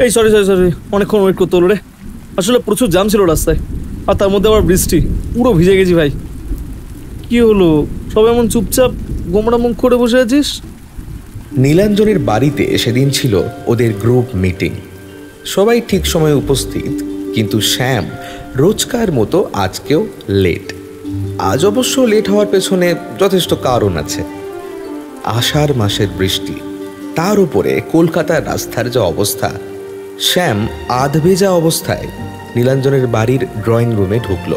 এই sorry sorry sorry, অনেকক্ষণ wait করতে হলো রে। আসলে প্রচুর জ্যাম ছিল রাস্তায়, আর তার মধ্যে আবার বৃষ্টি, পুরো ভিজে গেছি ভাই। কি হলো, সব এমন চুপচাপ গোমড়া মুখ করে বসে আছিস? নীলাঞ্জনের বাড়িতে সেদিন ছিল ওদের গ্রুপ মিটিং। সবাই ঠিক সময়ে উপস্থিত, কিন্তু শ্যাম রোজকার মতো আজকেও লেট। আজ অবশ্য লেট হওয়ার পেছনে যথেষ্ট কারণ আছে। আষাঢ় মাসের বৃষ্টি, তার উপরে কলকাতার রাস্তার যে অবস্থা। শ্যাম আধভেজা অবস্থায় নীলাঞ্জনের বাড়ির ড্রয়িং রুমে ঢুকল।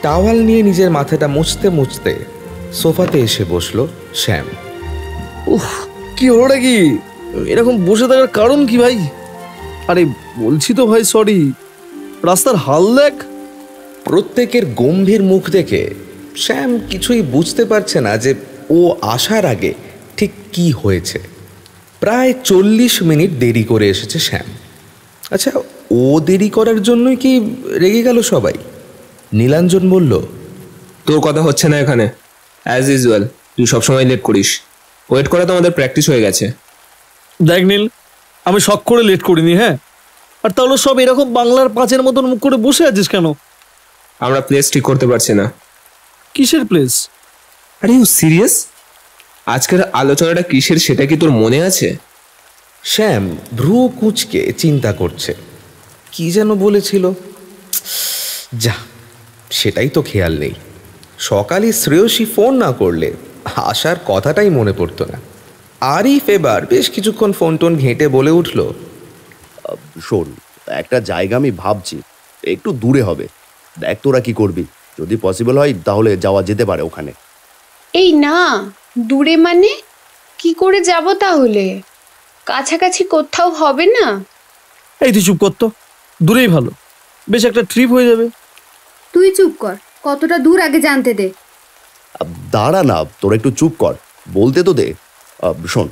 টাওয়াল নিয়ে নিজের মাথাটা মুছতে মুছতে সোফাতে এসে বসলো শ্যাম। উফ, কি হলো নাকি? এরকম বসে থাকার কারণ কি ভাই? আরে বলছি তো ভাই সরি, রাস্তার হাল দেখ। প্রত্যেকের গম্ভীর মুখ দেখে শ্যাম কিছুই বুঝতে পারছে না যে ও আসার আগে ঠিক কি হয়েছে। প্রায় 40 মিনিট দেরি করে এসেছে শ্যাম। আচ্ছা, ও দেরি করার জন্যই কি রেগে গেল সবাই? নীলাঞ্জন বলল, তোর কথা হচ্ছে না এখানে। অ্যাজ ইউজুয়াল তুই সবসময় লেট করিস। ওয়েট করা তো আমাদের প্র্যাকটিস হয়ে গেছে। দেখ নীল, আমি শখ করে লেট করিনি, হ্যাঁ? আর তাহলে সব এরকম বাংলার পাঁচের মতন মুখ করে বসে আছিস কেন? আমরা প্লেস ঠিক করতে পারছি না। কিসের প্লেস? আরে ইউ সিরিয়াস? আজকের আলোচনাটা কিসের সেটা কি তোর মনে আছে? শ্যাম ভ্রু কুঁচকে চিন্তা করছে। কি যেন বলেছিল, যা সেটাই তো খেয়াল নেই। সকালে শ্রেয়সী ফোন না করলে আসার কথাটাই মনে পড়তো না। আরিফ এবার বেশ কিছুক্ষণ ফোন টোন ঘেঁটে বলে উঠল, শোন, একটা জায়গা আমি ভাবছি, একটু দূরে হবে। দেখ তোরা কি করবি, যদি পসিবল হয় তাহলে যাওয়া যেতে পারে ওখানে। এই না, দূরে মানে কি করে যাব তাহলে? কাছাকাছি কোথাও হবে না? এই তুই চুপ কর তো, দূরেই ভালো, বেশ একটা ট্রিপ হয়ে যাবে। তুই চুপ কর, কতটা দূর আগে জানতে দে। দাঁড়া না, তোরা একটু চুপ কর, বলতে তো দে। শোন,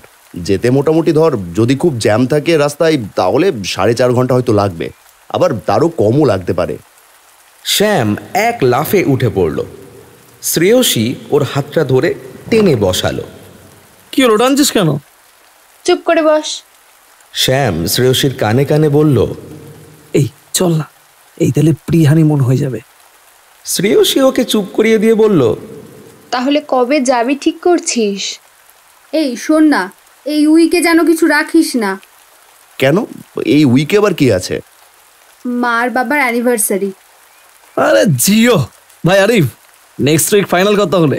যেতে মোটামুটি ধর, যদি খুব জ্যাম থাকে রাস্তায় তাহলে 4.5 ঘন্টা হয়তো লাগবে, আবার তারও কমও লাগতে পারে। শ্যাম এক লাফে উঠে পড়ল। শ্রেয়সী ওর হাতটা ধরে টেনে বসালো। কি হলো, টানছিস কেন? চুপ করে বস। শ্যাম শ্রেয়সীর কানে কানে বলল, এই চল না, এই তাহলে প্রি হানিমুন হয়ে যাবে। শ্রেয়সী ওকে চুপ করিয়ে দিয়ে বলল, তাহলে কবে যাবি ঠিক করছিস? এই শোন না, এই উইকে যেন কিছু রাখিস না। কেন, এই উইকে আবার কি আছে? মার বাবার অ্যানিভার্সারি। আরে জিও ভাই আরিফ, নেক্সট উইক ফাইনাল কথা হলে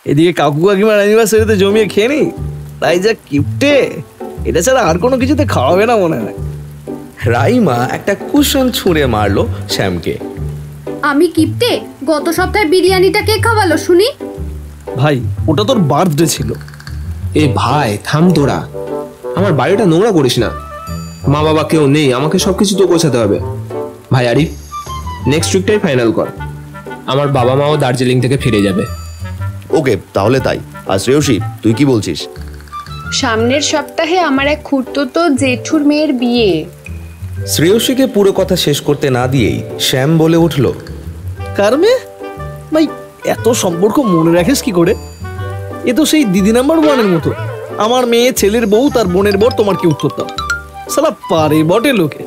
এদিকে কাকু কাকিমার অ্যানিভার্সারিতে জমিয়ে খেয়ে নি, তাই যা কিপটে, এটা ছাড়া আর কোনো কিছুতে খাওয়াবে না মনে হয়। রাইমা একটা কুশন ছুঁড়ে মারলো শ্যামকে। আমি কিপটে? গত সপ্তাহে বিরিয়ানিটা কে খাওয়ালো শুনি? ভাই ওটা তোর বার্থডে ছিল। এ ভাই থাম তোরা, আমার বাড়িটা নোংরা করিস না। মা বাবা কেউ নেই, আমাকে সবকিছু তো গোছাতে হবে। ভাই আরিফ, নেক্সট উইকটাই ফাইনাল কর। আমার বাবা মাও দার্জিলিং থেকে ফিরে যাবে। ওকে, তাহলে তাই। আর শ্রেয়সী, তুই কি বলছিস? সামনের সপ্তাহে আমার এক খুড়তুতো জেঠুর মেয়ের বিয়ে। শ্রেয়সীকে পুরো কথা শেষ করতে না দিয়েই শ্যাম বলে উঠল, কার মেয়ে? ভাই এত সম্পর্ক মনে রাখিস কি করে? এ তো সেই দিদি নাম্বার 1-এর মতো। আমার মেয়ে, ছেলের বউ, তার বোনের বর, তোমার কি উত্তর দাও? সালা পারে বটে লোকে।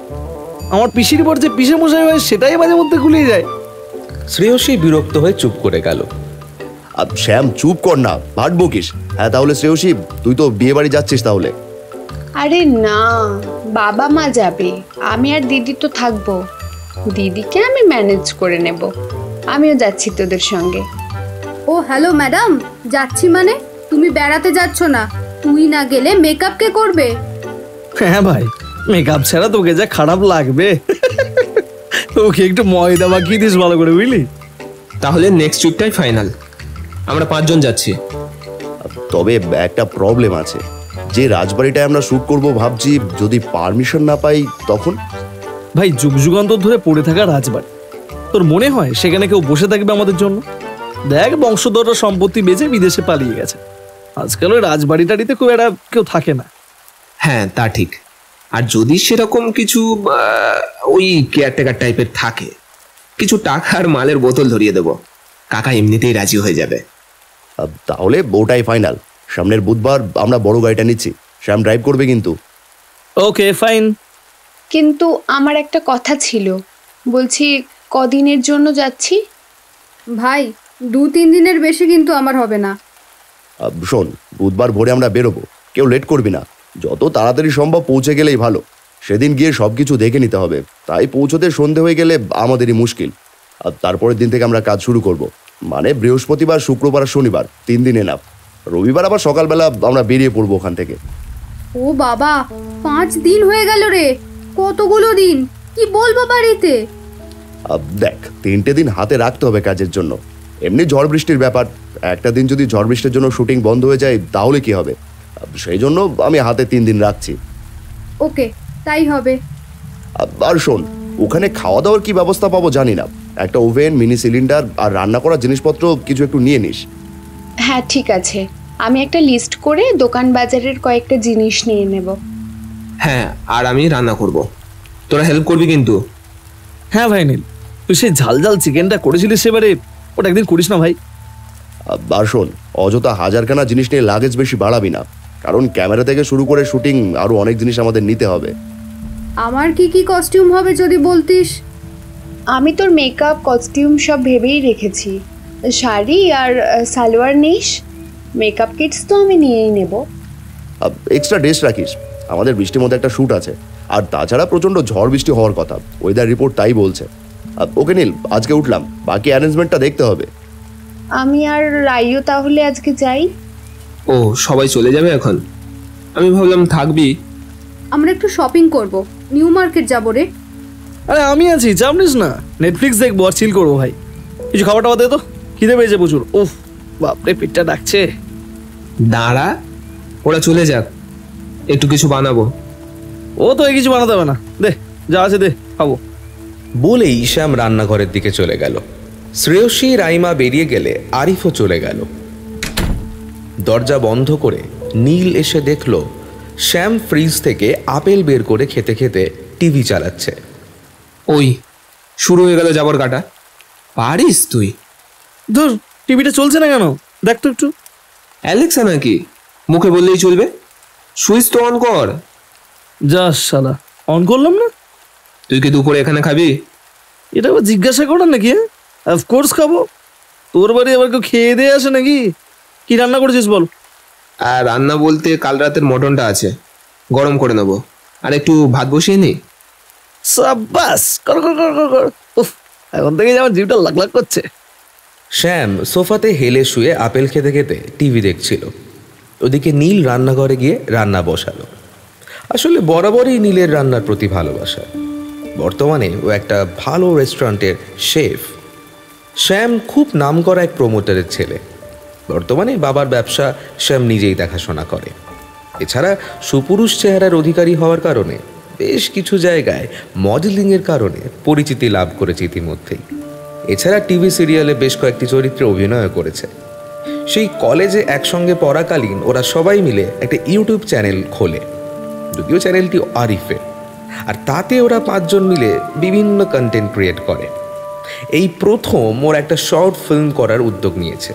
আমার পিসির বর যে পিসে মশাই হয় সেটাই মাঝে মধ্যে গুলিয়ে যায়। শ্রেয়সী বিরক্ত হয়ে চুপ করে গেল। শ্যাম চুপ কর না, ভাট বকিস। হ্যাঁ তাহলে শ্রেয়সী, তুই তো বিয়ে বাড়ি যাচ্ছিস তাহলে? আরে না, বাবা মা যাবে, আমি আর দিদি তো থাকবো। দিদিকে আমি ম্যানেজ করে নেব, আমিও যাচ্ছি তোদের সঙ্গে। ও হ্যালো ম্যাডাম, যাচ্ছি মানে? তুমি বেড়াতে যাচ্ছ না? তুই না গেলে মেকআপ কে করবে? হ্যাঁ ভাই, মেকআপ ছাড়া তোকে যা খারাপ লাগবে। ওকে একটু ময়দা মাখিয়ে দিস ভালো করে, বুঝলি? তাহলে নেক্সট উইকটাই ফাইনাল, আমরা 5 জন যাচ্ছি। তবে একটা প্রবলেম আছে, যে রাজবাড়িটায় আমরা শুট করব ভাবছি, যদি পারমিশন না পাই তখন? ভাই যুগ যুগান্তর ধরে পড়ে থাকা রাজবাড়ি, তোর মনে হয় সেখানে কেউ বসে থাকবে আমাদের জন্য? দেখ, বংশধররা সম্পত্তি বেচে বিদেশে পালিয়ে গেছে। আজকাল ওই রাজবাড়ি টাড়িতে খুব একটা কেউ থাকে না। হ্যাঁ তা ঠিক। আর যদি সেরকম কিছু ওই কেয়ারটেকার টাইপের থাকে, কিছু টাকা আর মালের বোতল ধরিয়ে দেবো, কাকা এমনিতেই রাজি হয়ে যাবে। তাহলে ওটাই ফাইনাল। সামনের বুধবার আমরা বড় গাড়িটা নিচ্ছি, শ্যাম ড্রাইভ করবে কিন্তু। Okay fine. কিন্তু আমার একটা কথা ছিল, বলছি কদিনের জন্য যাচ্ছি? ভাই 2-3 দিনের বেশি কিন্তু আমার হবে না। শোন, বুধবার ভোরে আমরা বেরোবো, কেউ লেট করবি না, যত তাড়াতাড়ি সম্ভব পৌঁছে গেলেই ভালো। সেদিন গিয়ে সব কিছু দেখে নিতে হবে, তাই পৌঁছতে সন্ধে হয়ে গেলে আমাদেরই মুশকিল। আর তারপরের দিন থেকে আমরা কাজ শুরু করব, মানে বৃহস্পতিবার, শুক্রবার আর শনিবার 3 দিন এনাফ। রবিবার আবার সকালবেলা আমরা বেরিয়ে পড়বো ওখান থেকে। ও বাবা, 5 দিন হয়ে গেল রে, কতগুলো দিন, কি বলবো বাড়িতে। দেখ, 3টে দিন হাতে রাখতে হবে কাজের জন্য। এমনি ঝড় বৃষ্টির ব্যাপার, একটা দিন যদি ঝড় বৃষ্টির জন্য শুটিং বন্ধ হয়ে যায় তাহলে কি হবে? সেই জন্য আমি হাতে 3 দিন রাখছি। ওকে, তাই হবে। আর শোন, ওখানে খাওয়া দাওয়ার কি ব্যবস্থা পাবো জানি না, একটা ওভেন, মিনি সিলিন্ডার আর রান্না করার জিনিসপত্র কিছু একটু নিয়ে নিস। হ্যাঁ ঠিক আছে, আমি একটা লিস্ট করে দোকান বাজারের কয়েকটা জিনিস নিয়ে নেব। হ্যাঁ, আর আমি রান্না করব, তোরা হেল্প করবি কিন্তু। হ্যাঁ ভাই নীল, তুই সেই ঝাল ঝাল চিকেনটা করেছিলিস সেবারে, ওটা একদিন করিস না ভাই। আর শোন, অযথা হাজারখানা জিনিস নিয়ে লাগেজ বেশি বাড়াবি না, কারণ ক্যামেরা থেকে শুরু করে শুটিং আরো অনেক জিনিস আমাদের নিতে হবে। আমার কি কি কস্টিউম হবে যদি বলতিস? আমি তোর মেকআপ, কস্টিউম সব ভেবেই রেখেছি। শাড়ি আর সালোয়ার নিস, মেকআপ কিটস তো আমি নিয়েই নেব। এক্সট্রা ড্রেস রাখিস, আমাদের বৃষ্টির মধ্যে একটা শ্যুট আছে, আর তাছাড়া প্রচণ্ড ঝড় বৃষ্টি হওয়ার কথা, ওয়েদার রিপোর্ট তাই বলছে। ওকে নীল, আজকে উঠলাম, বাকি অ্যারেঞ্জমেন্টটা দেখতে হবে। আমি আর রাইও তাহলে আজকে যাই। ও, সবাই চলে যাবে এখন? আমি ভাবলাম থাকবি। আমরা একটু শপিং করব, নিউ মার্কেট যাবো রে। আরে আমি আছি, চাপ নিস না, নেটফ্লিক্স দেখবো আর চিল করবো ভাই। কিছু খাবার টাবার দে তো, খিদে পেয়েছে প্রচুর। উফ বাপরে, পেটটা ডাকছে। দাঁড়া, ওরা চলে যাক, একটু কিছু বানাবো। ও তো এই কিছু বানাতে হবে না, দে যা আছে দে, খাবো। বলেই শ্যাম রান্নাঘরের দিকে চলে গেল। শ্রেয়সী, রাইমা বেরিয়ে গেলে আরিফও চলে গেল। দরজা বন্ধ করে নীল এসে দেখল শ্যাম ফ্রিজ থেকে আপেল বের করে খেতে খেতে টিভি চালাচ্ছে। ওই শুরু হয়ে গেল যাবার কাটা। পারিস তুই? ধর, টিভিটা চলছে না কেন, দেখ তো একটু। অ্যালেক্সা নাকি, মুখে বললেই চলবে? সুইচ তো অন কর। যা শালা, অন করলাম না। তুই কি দুপুরে এখানে খাবি? এটা আবার জিজ্ঞাসা করার নাকি? হ্যাঁ, অফকোর্স খাবো। তোর বাড়ি আবার কেউ খেয়ে দিয়ে আসে নাকি? কি রান্না করেছিস বল? আর রান্না বলতে কাল রাতের মটনটা আছে, গরম করে নেবো। আর একটু ভাত বসিয়ে নি। সাব্বাস, কর কর কর কর কর। উফ, এখন থেকে আমার জিভটা লাগ লাগ করছে। শ্যাম সোফাতে হেলে শুয়ে আপেল খেতে খেতে টিভি দেখছিল। ওদিকে নীল রান্নাঘরে গিয়ে রান্না বসালো। আসলে বরাবরই নীলের রান্নার প্রতি ভালোবাসা। বর্তমানে ও একটা ভালো রেস্টুরেন্টের শেফ। শ্যাম খুব নামকরা এক প্রমোটারের ছেলে। বর্তমানে বাবার ব্যবসা শ্যাম নিজেই দেখাশোনা করে। এছাড়া সুপুরুষ চেহারার অধিকারী হওয়ার কারণে বেশ কিছু জায়গায় মডেলিংয়ের কারণে পরিচিতি লাভ করেছে ইতিমধ্যেই। এছাড়া টিভি সিরিয়ালে বেশ কয়েকটি চরিত্রে অভিনয় করেছে। সেই কলেজে একসঙ্গে পড়াকালীন ওরা সবাই মিলে একটা ইউটিউব চ্যানেল খোলে, যদিও চ্যানেলটি আরিফের। আর তাতে ওরা 5 জন মিলে বিভিন্ন কন্টেন্ট ক্রিয়েট করে। এই প্রথম ওরা একটা শর্ট ফিল্ম করার উদ্যোগ নিয়েছে।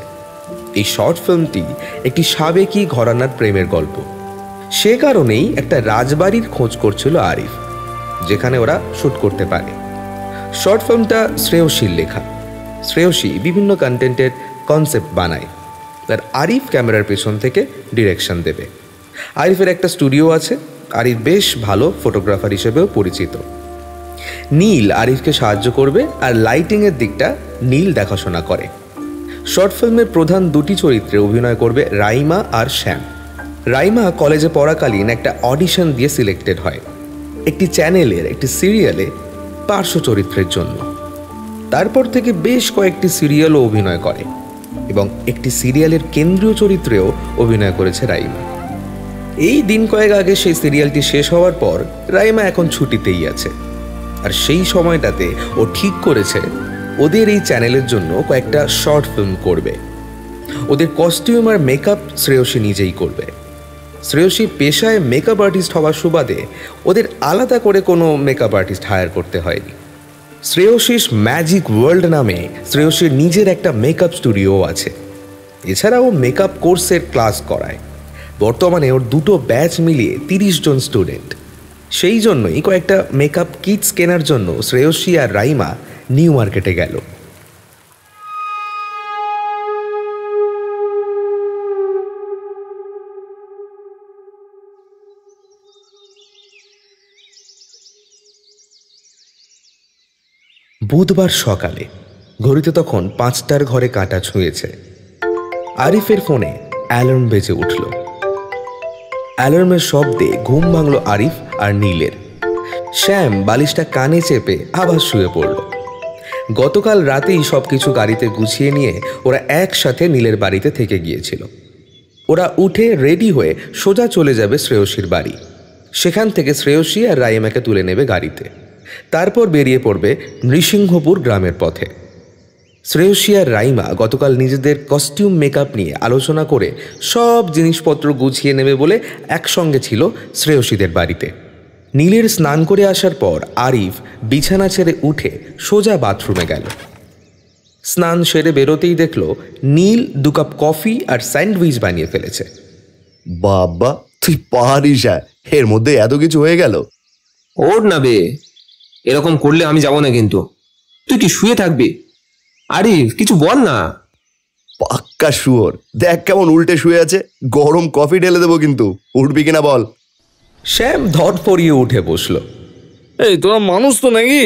এই শর্ট ফিল্মটি একটি সাবেকি ঘরানার প্রেমের গল্প। সে কারণেই একটা রাজবাড়ির খোঁজ করছিল আরিফ, যেখানে ওরা শ্যুট করতে পারে। শর্ট ফিল্মটা শ্রেয়সীর লেখা। শ্রেয়সী বিভিন্ন কন্টেন্টের কনসেপ্ট বানায়, আর আরিফ ক্যামেরার পেছন থেকে ডিরেকশন দেবে। আরিফের একটা স্টুডিও আছে, আরিফ বেশ ভালো ফটোগ্রাফার হিসেবেও পরিচিত। নীল আরিফকে সাহায্য করবে, আর লাইটিংয়ের দিকটা নীল দেখাশোনা করে। শর্ট ফিল্মের প্রধান 2টি চরিত্রে অভিনয় করবে রাইমা আর শ্যাম। রাইমা কলেজে পড়াকালীন একটা অডিশন দিয়ে সিলেক্টেড হয় একটি চ্যানেলের একটি সিরিয়ালে পার্শ্ব চরিত্রের জন্য। তারপর থেকে বেশ কয়েকটি সিরিয়ালও অভিনয় করে এবং একটি সিরিয়ালের কেন্দ্রীয় চরিত্রেও অভিনয় করেছে রাইমা। এই দিন কয়েক আগে সেই সিরিয়ালটি শেষ হওয়ার পর রাইমা এখন ছুটিতেই আছে। আর সেই সময়টাতে ও ঠিক করেছে ওদের এই চ্যানেলের জন্য কয়েকটা শর্ট ফিল্ম করবে। ওদের কস্টিউম আর মেকআপ শ্রেয়সী নিজেই করবে। শ্রেয়সী পেশায় মেকআপ আর্টিস্ট হওয়ার সুবাদে ওদের আলাদা করে কোনো মেকআপ আর্টিস্ট হায়ার করতে হয়নি। শ্রেয়সীর ম্যাজিক ওয়ার্ল্ড নামে শ্রেয়সীর নিজের একটা মেকআপ স্টুডিও আছে। এছাড়াও মেকআপ কোর্সের ক্লাস করায়। বর্তমানে ওর দুটো ব্যাচ মিলিয়ে 30 জন স্টুডেন্ট। সেই জন্যই কয়েকটা মেকআপ কিটস কেনার জন্য শ্রেয়সী আর রাইমা নিউ মার্কেটে গেল। বুধবার সকালে, ঘড়িতে তখন 5টার ঘরে কাঁটা ছুঁয়েছে। আরিফের ফোনে অ্যালার্ম বেজে উঠল। অ্যালার্মের শব্দে ঘুম ভাঙল আরিফ আর নীলের। শ্যাম বালিশটা কানে চেপে আবার শুয়ে পড়ল। গতকাল রাতেই সবকিছু গাড়িতে গুছিয়ে নিয়ে ওরা একসাথে নীলের বাড়িতে থেকে গিয়েছিল। ওরা উঠে রেডি হয়ে সোজা চলে যাবে শ্রেয়সীর বাড়ি। সেখান থেকে শ্রেয়সী আর রাইমাকে তুলে নেবে গাড়িতে। তারপর বেরিয়ে পড়বে নৃসিংহপুর গ্রামের পথে। শ্রেয়সী আর রাইমা গতকাল নিজেদের কস্টিউম মেকআপ নিয়ে আলোচনা করে সব জিনিসপত্র গুছিয়ে নেবে বলে একসঙ্গে ছিল শ্রেয়সীদের বাড়িতে। নীলের স্নান করে আসার পর আরিফ বিছানা ছেড়ে উঠে সোজা বাথরুমে গেল। স্নান সেরে বেরোতেই দেখল নীল 2 কাপ কফি আর স্যান্ডউইচ বানিয়ে ফেলেছে। বাবা, তুই পারিস, এর মধ্যে এত কিছু হয়ে গেল। ওর না বে, এরকম করলে আমি যাব না কিন্তু। তুই কি শুয়ে থাকবি? আরিফ কিছু বল না। পাক্কা শুয়োর, দেখ কেমন উল্টে শুয়ে আছে। গরম কফি ঢেলে দেবো কিন্তু, উঠবি কিনা বল। শ্যাম ধরফরিয়ে উঠে বসল। এই তোরা মানুষ তো নাকি?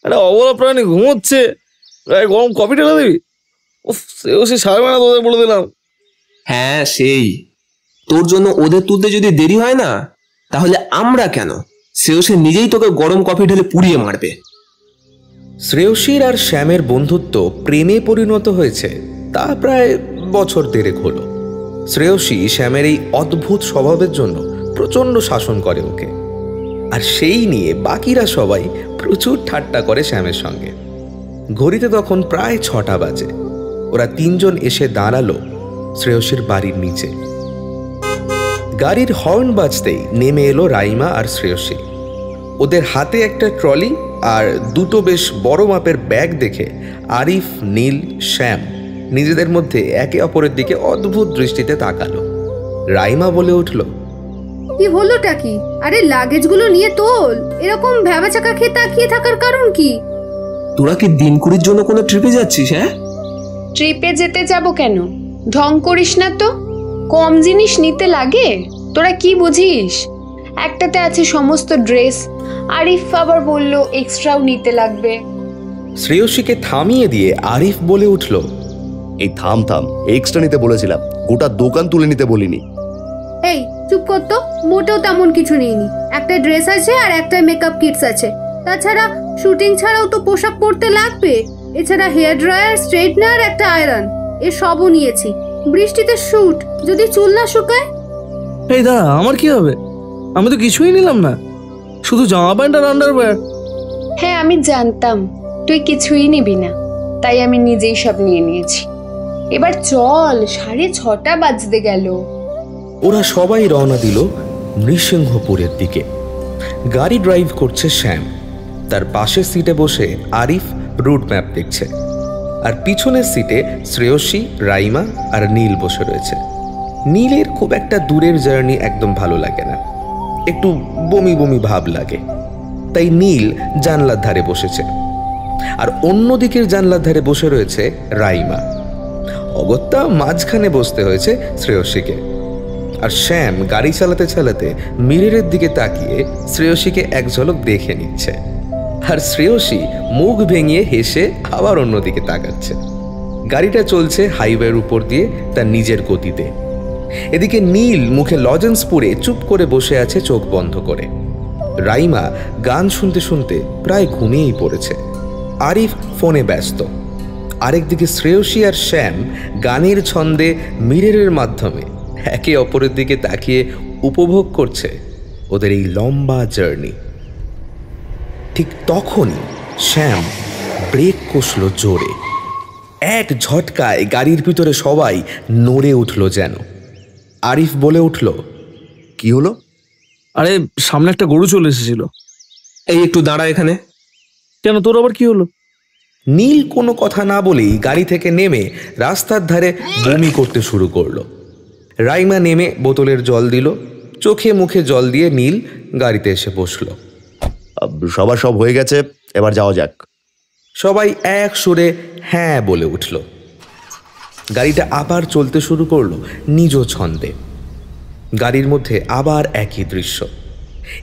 একটা অবলা প্রাণী ঘুমোচ্ছে, গরম কফি ঢেলে দিবি? উফ, সে সারবে না তোদের বলে দিলাম। হ্যাঁ সেই, তোর জন্য ওদের তুলতে যদি দেরি হয় না, তাহলে আমরা কেন? শ্রেয়সী নিজেই তোকে গরম কফি ঢেলে পুড়িয়ে মারবে। শ্রেয়সীর আর শ্যামের বন্ধুত্ব প্রেমে পরিণত হয়েছে তা প্রায় বছর 1.5 হলো। শ্রেয়সী শ্যামের এই অদ্ভুত স্বভাবের জন্য প্রচণ্ড শাসন করে ওকে, আর সেই নিয়ে বাকিরা সবাই প্রচুর ঠাট্টা করে শ্যামের সঙ্গে। ঘড়িতে তখন প্রায় 6টা বাজে। ওরা 3 জন এসে দাঁড়ালো শ্রেয়সীর বাড়ির নিচে। গাড়ির হর্ন বাজতেই নেমে এলো রাইমা আর শ্রেয়সী। ওদের হাতে একটা ট্রলি আর 2টো বেশ বড় মাপের ব্যাগ দেখে আরিফ, নীল, শ্যাম নিজেদের মধ্যে একে অপরের দিকে অদ্ভুত দৃষ্টিতে তাকালো। রাইমা বলে উঠল, কি হলোটা কি? আরে লাগেজগুলো নিয়ে তোল। এরকম ভ্যাবাচাকা খেয়ে তাকিয়ে থাকার কারণ কি? তোরা কি দিনকুড়ির জন্য কোনো ট্রিপে যাচ্ছিস? হ্যাঁ, ট্রিপে যেতে যাব কেন? ঢং করিস না তো। কম জিনিস নিতে লাগে? তোরা কি বুঝিস? একটাতে আছে সমস্ত ড্রেস, আরিফ আবার বলল এক্সট্রাও নিতে লাগবে। শ্রেয়সীকে থামিয়ে দিয়ে আরিফ বলে উঠল, এই থাম, এক্সট্রা নিতে বলেছিলাম, গোটা দোকান তুলে নিতে বলিনি। এই চুপ কর তো, মোটেও তেমন কিছু নেইনি। একটা ড্রেস আছে আর একটা মেকআপ কিটস আছে। তাছাড়া শুটিং ছাড়াও তো পোশাক পরতে লাগবে। এছাড়া হেয়ার ড্রায়ার, স্ট্রেটনার, একটা আয়রন, সবও নিয়েছি। বৃষ্টিতে শুট, যদি চুল না শুকায়। এই দাঁড়া, আমার কি হবে? আমি তো কিছুই নিলাম না, শুধু জামা প্যান্ট আর আন্ডারওয়্যার। হ্যাঁ আমি জানতাম তুই কিছুই নিবি না, তাই আমি নিজেই সব নিয়ে নিয়েছি। এবার চল, 6:30 বাজতে গেল। ওরা সবাই রওনা দিল নৃসিংহপুরের দিকে। গাড়ি ড্রাইভ করছে শ্যাম। তার পাশের সিটে বসে আরিফ রুট ম্যাপ দেখছে, আর পিছনের সিটে শ্রেয়সী, রাইমা আর নীল বসে রয়েছে। নীলের খুব একটা দূরের জার্নি একদম ভালো লাগে না, একটু বমি বমি ভাব লাগে। তাই নীল জানলার ধারে বসেছে, আর অন্যদিকের জানলার ধারে বসে রয়েছে রাইমা। অগত্যা মাঝখানে বসতে হয়েছে শ্রেয়সীকে। আর শ্যাম গাড়ি চালাতে চালাতে মিররের দিকে তাকিয়ে শ্রেয়সীকে এক ঝলক দেখে নিচ্ছে, আর শ্রেয়সী মুখ ভেঙিয়ে হেসে আবার অন্যদিকে তাকাচ্ছে। গাড়িটা চলছে হাইওয়ের উপর দিয়ে তার নিজের গতিতে। এদিকে নীল মুখে লজেন্স পুরে চুপ করে বসে আছে চোখ বন্ধ করে। রাইমা গান শুনতে শুনতে প্রায় ঘুমিয়েই পড়েছে। আরিফ ফোনে ব্যস্ত। আরেকদিকে শ্রেয়সী আর শ্যাম গানের ছন্দে মিররের মাধ্যমে একে অপরের দিকে তাকিয়ে উপভোগ করছে ওদের এই লম্বা জার্নি। ঠিক তখনই শ্যাম ব্রেক কষল জোরে। এক ঝটকায় গাড়ির ভিতরে সবাই নড়ে উঠল যেন। আরিফ বলে উঠল, কি হলো? আরে সামনে একটা গরু চলে এসেছিল। এই একটু দাঁড়া এখানে। কেন, তোর আবার কি হলো? নীল কোনো কথা না বলেই গাড়ি থেকে নেমে রাস্তার ধারে বমি করতে শুরু করলো। রাইমা নেমে বোতলের জল দিল, চোখে মুখে জল দিয়ে নীল গাড়িতে এসে বসল। সবার সব হয়ে গেছে, এবার যাওয়া যাক। সবাই এক সুরে হ্যাঁ বলে উঠল। গাড়িটা আবার চলতে শুরু করলো নিজ ছন্দে। গাড়ির মধ্যে আবার একই দৃশ্য।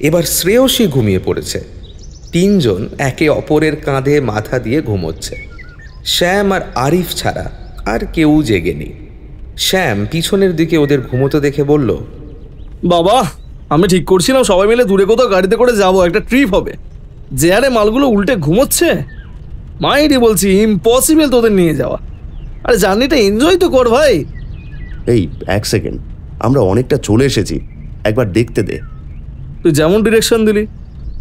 এবার শ্রেয়সী ঘুমিয়ে পড়েছে। তিনজন একে অপরের কাঁধে মাথা দিয়ে ঘুমোচ্ছে। শ্যাম আর আরিফ ছাড়া আর কেউ জেগেনি। শ্যাম পিছনের দিকে ওদের ঘুমোতে দেখে বলল, বাবা, আমি ঠিক করছিলাম সবাই মিলে দূরে কোথাও গাড়িতে করে যাব, একটা ট্রিপ হবে। যে আরে মালগুলো উল্টে ঘুমোচ্ছে, মাইরি বলছি ইম্পসিবল তোদের নিয়ে যাওয়া। আরে জার্নিটা এনজয় তো কর ভাই। এই এক সেকেন্ড, আমরা অনেকটা চলে এসেছি, একবার দেখতে দে। তুই যেমন ডিরেকশন দিলি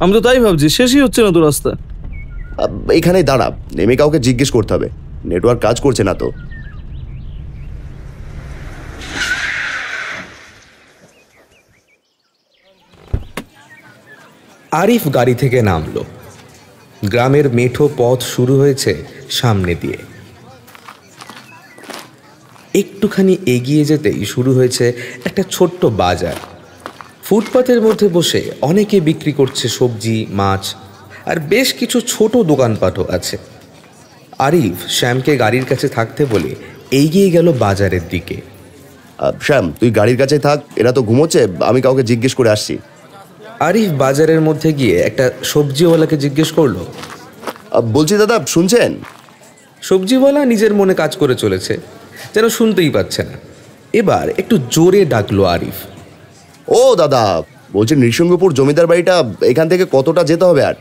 আমি তো তাই ভাবছি, শেষই হচ্ছে না তো রাস্তা। এখানেই দাঁড়া, নেমে কাউকে জিজ্ঞেস করতে হবে, নেটওয়ার্ক কাজ করছে না তো। আরিফ গাড়ি থেকে নামলো। গ্রামের মেঠো পথ শুরু হয়েছে সামনে দিয়ে। একটুখানি এগিয়ে যেতেই শুরু হয়েছে একটা ছোট্ট বাজার। ফুটপাতের মধ্যে বসে অনেকে বিক্রি করছে সবজি, মাছ, আর বেশ কিছু ছোট দোকানপাটও আছে। আরিফ শ্যামকে গাড়ির কাছে থাকতে বলে এগিয়ে গেল বাজারের দিকে। শ্যাম, তুই গাড়ির কাছে থাক, এরা তো ঘুমোচ্ছে, আমি কাউকে জিজ্ঞেস করে আসছি। আরিফ বাজারের মধ্যে গিয়ে একটা সবজিওয়ালাকে জিজ্ঞেস করলো, বলছি দাদা শুনছেন? সবজিওয়ালা নিজের মনে কাজ করে চলেছে, যেন শুনতেই পাচ্ছে না। এবার একটু জোরে ডাকলো আরিফ, ও দাদা, বলছি নৃসিংহপুর জমিদার বাড়িটা এখান থেকে কতটা যেতে হবে? আর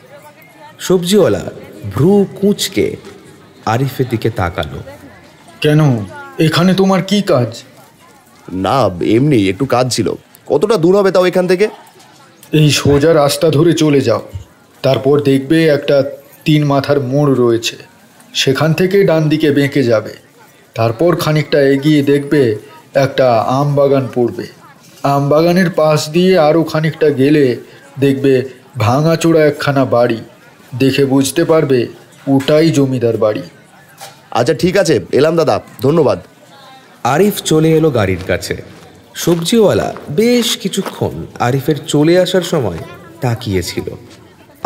সবজিওয়ালা ভ্রু কুঁচকে আরিফের দিকে তাকালো। কেন, এখানে তোমার কি কাজ? না, এমনি একটু কাজ ছিল। কতটা দূর হবে তাও এখান থেকে? এই সোজা রাস্তা ধরে চলে যাও, তারপর দেখবে একটা 3 মাথার মোড় রয়েছে, সেখান থেকে ডান দিকে বেঁকে যাবে। তারপর খানিকটা এগিয়ে দেখবে একটা আম বাগান পড়বে। আম বাগানের পাশ দিয়ে আরও খানিকটা গেলে দেখবে ভাঙাচোরা একখানা বাড়ি, দেখে বুঝতে পারবে ওটাই জমিদার বাড়ি। আচ্ছা ঠিক আছে, এলাম দাদা, ধন্যবাদ। আরিফ চলে এলো গাড়ির কাছে। সবজিওয়ালা বেশ কিছুক্ষণ আরিফের চলে আসার সময় তাকিয়েছিল।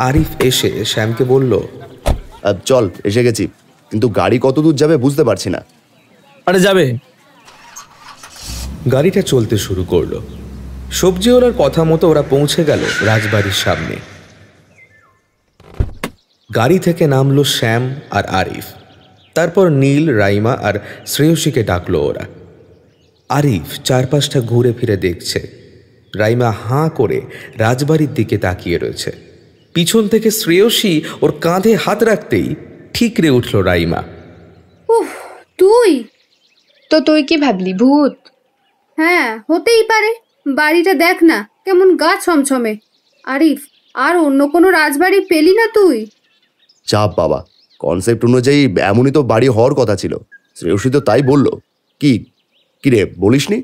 আরিফ এসে শ্যামকে বলল, চল, এসে গেছি, কিন্তু গাড়ি কত দূর যাবে বুঝতে পারছি না। আরে যাবে। গাড়িটা চলতে শুরু করলো। সবজিওয়ালার কথা মতো ওরা পৌঁছে গেল রাজবাড়ির সামনে। গাড়ি থেকে নামলো শ্যাম আর আরিফ। তারপর নীল, রাইমা আর শ্রেয়সীকে ডাকলো ওরা। আরিফ চারপাশটা ঘুরে ফিরে দেখছে। রাইমা হাঁ করে রাজবাড়ির দিকে তাকিয়ে রয়েছে। পিছন থেকে শ্রেয়সী ওর কাঁধে হাত রাখতেই ঠিকরে উঠল রাইমা। উফ, তুই তো তুই কি ভাবলি, ভূত? হ্যাঁ, হতেই পারে। বাড়িটা দেখ না কেমন গা ছমছমে। আরিফ, আর অন্য কোনো রাজবাড়ি পেলি না তুই? চাপ বাবা, কনসেপ্ট অনুযায়ী এমনই তো বাড়ি হওয়ার কথা ছিল। শ্রেয়সী তো তাই বলল। কি রে, বলিসনি?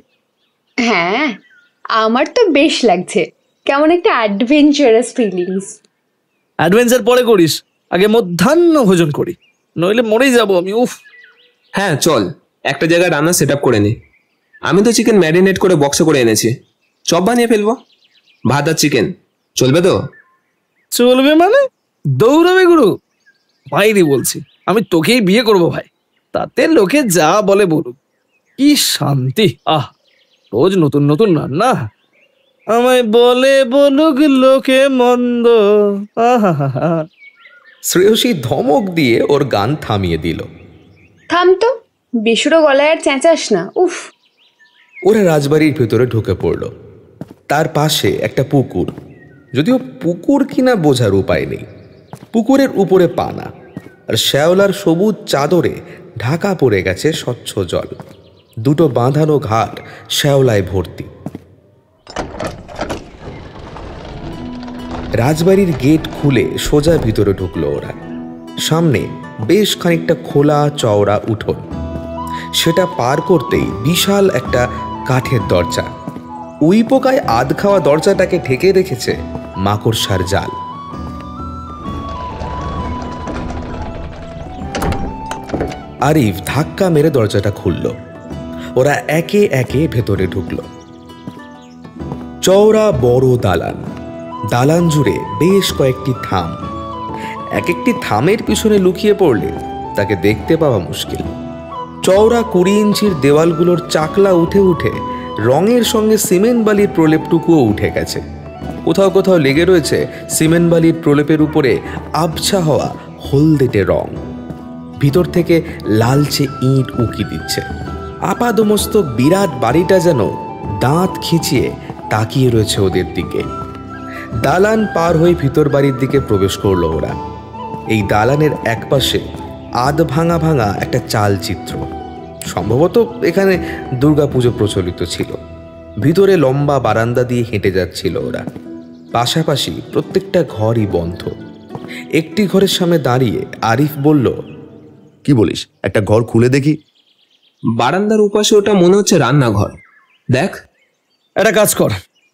হ্যাঁ, আমার তো বেশ লাগছে, কেমন একটা অ্যাডভেঞ্চারাস ফিলিংস। অ্যাডভেঞ্চার পরে করিস, আগে মধ্যাহ্ন ভোজন করি, নইলে মরেই যাবো আমি। উফ। হ্যাঁ চল, একটা জায়গায় রান্না সেট আপ করে নি। আমি তো চিকেন ম্যারিনেট করে বক্সে করে এনেছি, চপ বানিয়ে ফেলবো। ভাত আর চিকেন চলবে তো? চলবে মানে? দৌড়াবে গুরু। ভাইরি বলছি, আমি তোকেই বিয়ে করব ভাই, তাতে লোকে যা বলে বলুক। কি শান্তি! আহ, রোজ নতুন নতুন রান্না। আমায় বলে বলুক লোকে মন্দ। আহা। শ্রেয়সী ধমক দিয়ে ওর গান থামিয়ে দিল। থাম তো, বেসুরো গলায় আর চেঁচাস না। উফ। ওরা রাজবাড়ির ভেতরে ঢুকে পড়ল। তার পাশে একটা পুকুর, যদিও পুকুর কিনা বোঝার উপায় নেই। পুকুরের উপরে পানা আর শ্যাওলার সবুজ চাদরে ঢাকা পড়ে গেছে স্বচ্ছ জল। দুটো বাঁধানো ঘাট শ্যাওলায় ভর্তি। রাজবাড়ির গেট খুলে সোজা ভিতরে ঢুকলো ওরা। সামনে বেশ খানিকটা খোলা চওড়া উঠোন। সেটা পার করতেই বিশাল একটা কাঠের দরজা। উই পোকায় আধ খাওয়া দরজাটাকে ঢেকে রেখেছে মাকড়সার জাল। আরিফ ধাক্কা মেরে দরজাটা খুলল। ওরা একে একে ভেতরে ঢুকলো। চওড়া বড় দালান, দালান জুড়ে বেশ কয়েকটি থাম। এক একটি থামের পিছনে লুকিয়ে পড়লে তাকে দেখতে পাওয়া মুশকিল। চওড়া 20 ইঞ্চির দেওয়ালগুলোর চাকলা উঠে উঠে রঙের সঙ্গে সিমেন্ট বালির প্রলেপটুকুও উঠে গেছে। কোথাও কোথাও লেগে রয়েছে সিমেন্ট বালির প্রলেপের উপরে আবছা হওয়া হলদেটে রং। ভিতর থেকে লালচে ইট উকি দিচ্ছে। আপাদমস্তক বিরাট বাড়িটা যেন দাঁত খিঁচিয়ে তাকিয়ে রয়েছে ওদের দিকে। দালান পার হয়ে ভিতর বাড়ির দিকে প্রবেশ করলো ওরা। এই দালানের একপাশে আধ ভাঙা ভাঙা একটা চালচিত্র। সম্ভবত এখানে দুর্গাপুজো প্রচলিত ছিল। ভিতরে লম্বা বারান্দা দিয়ে হেঁটে যাচ্ছিল ওরা। পাশাপাশি প্রত্যেকটা ঘরই বন্ধ। একটি ঘরের সামনে দাঁড়িয়ে আরিফ বলল, কি বলিস, একটা ঘর খুলে দেখি। বারান্দার উপাশে ওটা মনে হচ্ছে রান্নাঘর। দেখ। একটা কাজ কর,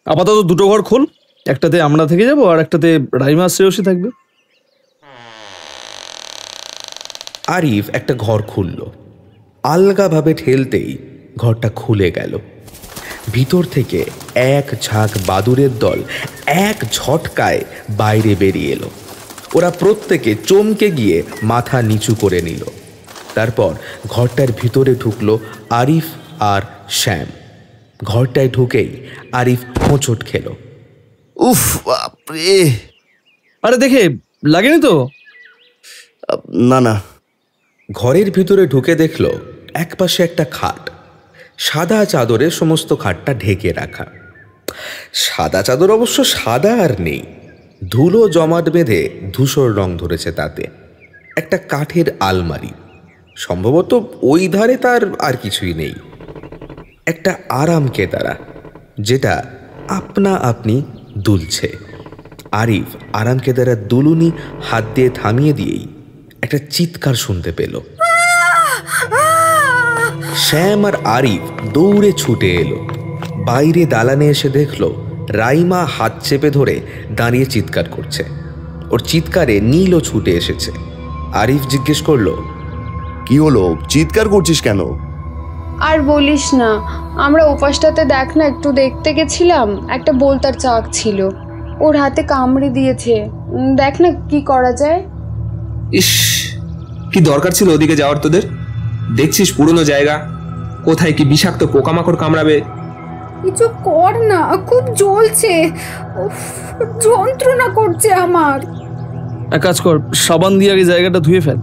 আপাতত দুটো ঘর খোল। একটাতে আমরা থেকে যাবো আর একটাতে রাইমা শ্রেয়সী থাকবে। আরিফ একটা ঘর খুলল। আলগাভাবে ঠেলতেই ঘরটা খুলে গেল। ভিতর থেকে এক ঝাঁক বাদুড়ের দল এক ঝটকায় বাইরে বেরিয়ে এলো। ওরা প্রত্যেকে চমকে গিয়ে মাথা নিচু করে নিল। তারপর ঘরটার ভিতরে ঢুকলো আরিফ আর শ্যাম। ঘরটায় ঢুকেই আরিফ হোঁচট খেল। উফ বাপরে! আরে দেখে লাগেনি তো? না না। ঘরের ভিতরে ঢুকে দেখল একপাশে একটা খাট, সাদা চাদরে সমস্ত খাটটা ঢেকে রাখা। সাদা চাদর অবশ্য সাদা আর নেই, ধুলো জমাট বেঁধে ধূসর রং ধরেছে তাতে। একটা কাঠের আলমারি, সম্ভবত ওই ধারে তার আর কিছুই নেই। একটা আরাম কেদারা যেটা আপনা আপনি দুলছে। আরিফ আরাম কেদারার দুলুনি হাত দিয়ে থামিয়ে দিয়েই একটা চিৎকার শুনতে পেল। শ্যাম আর আরিফ দৌড়ে ছুটে এলো। বাইরে দালানে এসে দেখলো রাইমা হাত চেপে ধরে দাঁড়িয়ে চিৎকার করছে। ওর চিৎকারে নীলও ছুটে এসেছে। আরিফ জিজ্ঞেস করলো, কি হলো, চিৎকার করছিস কেন? আর বলিস না, আমরা ওপাশটাতে দেখ না একটু দেখতে গেছিলাম, একটা বোলতার চাক ছিল, ওর হাতে কামড়ে দিয়েছে। দেখ না কি করা যায়। ইস, কি দরকার ছিল ওদিকে যাওয়ার তোদের? দেখছিস পুরনো জায়গা, কোথায় কি বিষাক্ত পোকামাকড় কামড়াবে। কিছু কর না, খুব জ্বলছে, যন্ত্রণা করছে আমার। এক কাজ কর, সাবান দিয়ে আগে জায়গাটা ধুয়ে ফেল।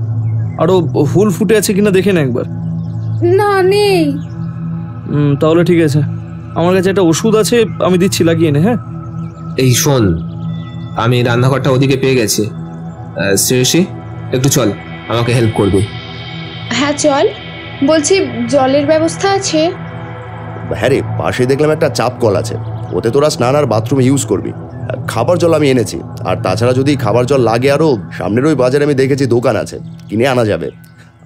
আরো ফুল ফুটে আছে কিনা দেখে না একবার। না, নেই। তাহলে ঠিক আছে, আমার কাছে একটা ওষুধ আছে, আমি দিচ্ছি, লাগিয়ে নে। হ্যাঁ, এই শোন, আমি রান্নাঘরটা ওদিকে পেয়ে গেছি। শ্রেয়সী, একটু চল, আমাকে হেল্প করবি। হ্যাঁ চল। বলছি, জলের ব্যবস্থা আছে? হ্যাঁ রে, পাশে দেখলাম একটা চাপ কল আছে, ওতে তোরা স্নান আর বাথরুমে ইউজ করবি। খাবার জল আমি এনেছি, আর তাছাড়া যদি খাবার জল লাগে আরও সামনের ওই বাজারে আমি দেখেছি দোকান আছে, কিনে আনা যাবে।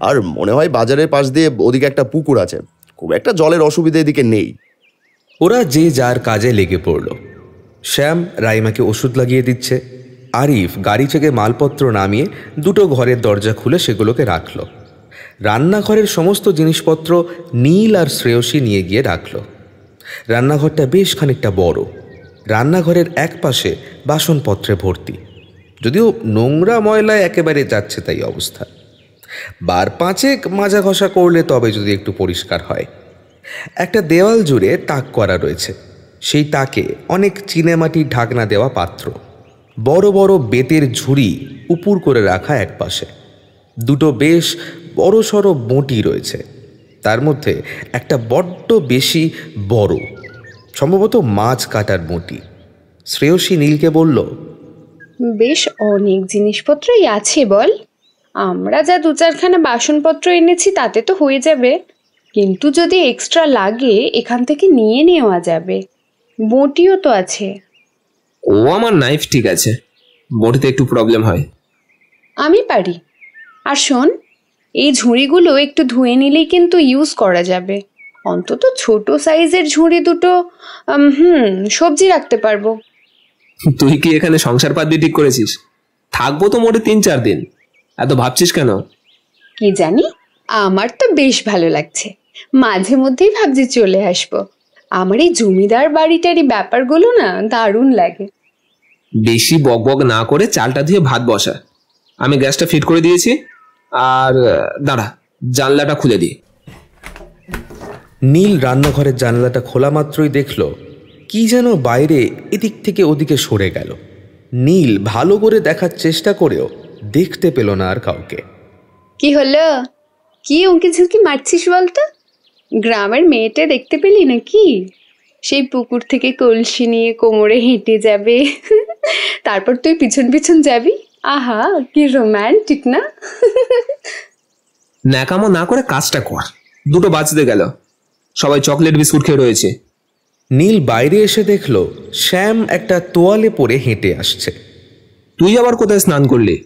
আর মনে হয় বাজারের পাশ দিয়ে ওদিকে একটা পুকুর আছে, খুব একটা জলের অসুবিধা এদিকে নেই। ওরা যে যার কাজে লেগে পড়ল। শ্যাম রাইমাকে ওষুধ লাগিয়ে দিচ্ছে। আরিফ গাড়ি থেকে মালপত্র নামিয়ে দুটো ঘরের দরজা খুলে সেগুলোকে রাখল। রান্নাঘরের সমস্ত জিনিসপত্র নীল আর শ্রেয়সী নিয়ে গিয়ে রাখল। রান্নাঘরটা বেশ খানিকটা বড়। রান্নাঘরের এক পাশে বাসনপত্রে ভর্তি, যদিও নোংরা ময়লায় একেবারে যাচ্ছে তাই অবস্থা। বার পাঁচেক মাজা ঘষা করলে তবে যদি একটু পরিষ্কার হয়। একটা দেওয়াল জুড়ে তাক করা রয়েছে, সেই তাকে অনেক চিনেমাটির ঢাকনা দেওয়া পাত্র। বড় বড় বেতের ঝুড়ি উপুর করে রাখা এক পাশে। দুটো বেশ বড় সড়ো বঁটি রয়েছে, তার মধ্যে একটা বড্ড বেশি বড়, সম্ভবত মাছ কাটার বঁটি। শ্রেয়সী নীলকে বলল, বেশ অনেক জিনিসপত্রই আছে বল। আমরা যা 2-4খানা বাসনপত্র এনেছি তাতে তো হয়ে যাবে, কিন্তু যদি এক্সট্রা লাগে এখান থেকে নিয়ে নেওয়া যাবে। বটিও তো আছে। ও আমার নাইফ ঠিক আছে, বটিতে একটু প্রবলেম হয়। আমি পারি। আর শোন, এই ঝুড়িগুলো একটু ধুয়ে নিলেই কিন্তু ইউজ করা যাবে। অন্তত ছোট সাইজের ঝুড়ি দুটো সবজি রাখতে পারবো। তুই কি এখানে সংসার পাতবি ঠিক করেছিস? থাকবো তো মোটে 3-4 দিন, এত ভাবছিস কেন? কি জানি, আমার তো বেশ ভালো লাগছে। মাঝে মধ্যেই ভাবছি চলে আসবো। আমার এই জমিদার বাড়িটারই ব্যাপারগুলো না দারুণ লাগে। বেশি বকবক না করে চালটা ধুয়ে ভাত বসা। আমি গ্যাসটা ফিট করে দিয়েছি। আর দাঁড়া, জানলাটা খুলে দিই। নীল রান্নাঘরের জানলাটা খোলা মাত্রই দেখল কি যেন বাইরে এদিক থেকে ওদিকে সরে গেল। নীল ভালো করে দেখার চেষ্টা করেও দেখতে পেল না আর কাউকে। কি হলো? কি উঁকি ঝুঁকি মারছিস বলতো? গ্রামের মেয়েটা দেখতে পেলি নাকি? সেই পুকুর থেকে কলসি নিয়ে কোমরে হেঁটে যাবে, তারপর তুই পিছন পিছন যাবি। আহা, কি রোম্যান্টিক না? ন্যাকামো না করে কাজটা কর। 2টো বাজতে গেল, সবাই চকলেট বিস্কুট খেয়ে রয়েছে। নীল বাইরে এসে দেখল শ্যাম একটা তোয়ালে পরে হেঁটে আসছে। তুই আবার কোথায় স্নান করলি?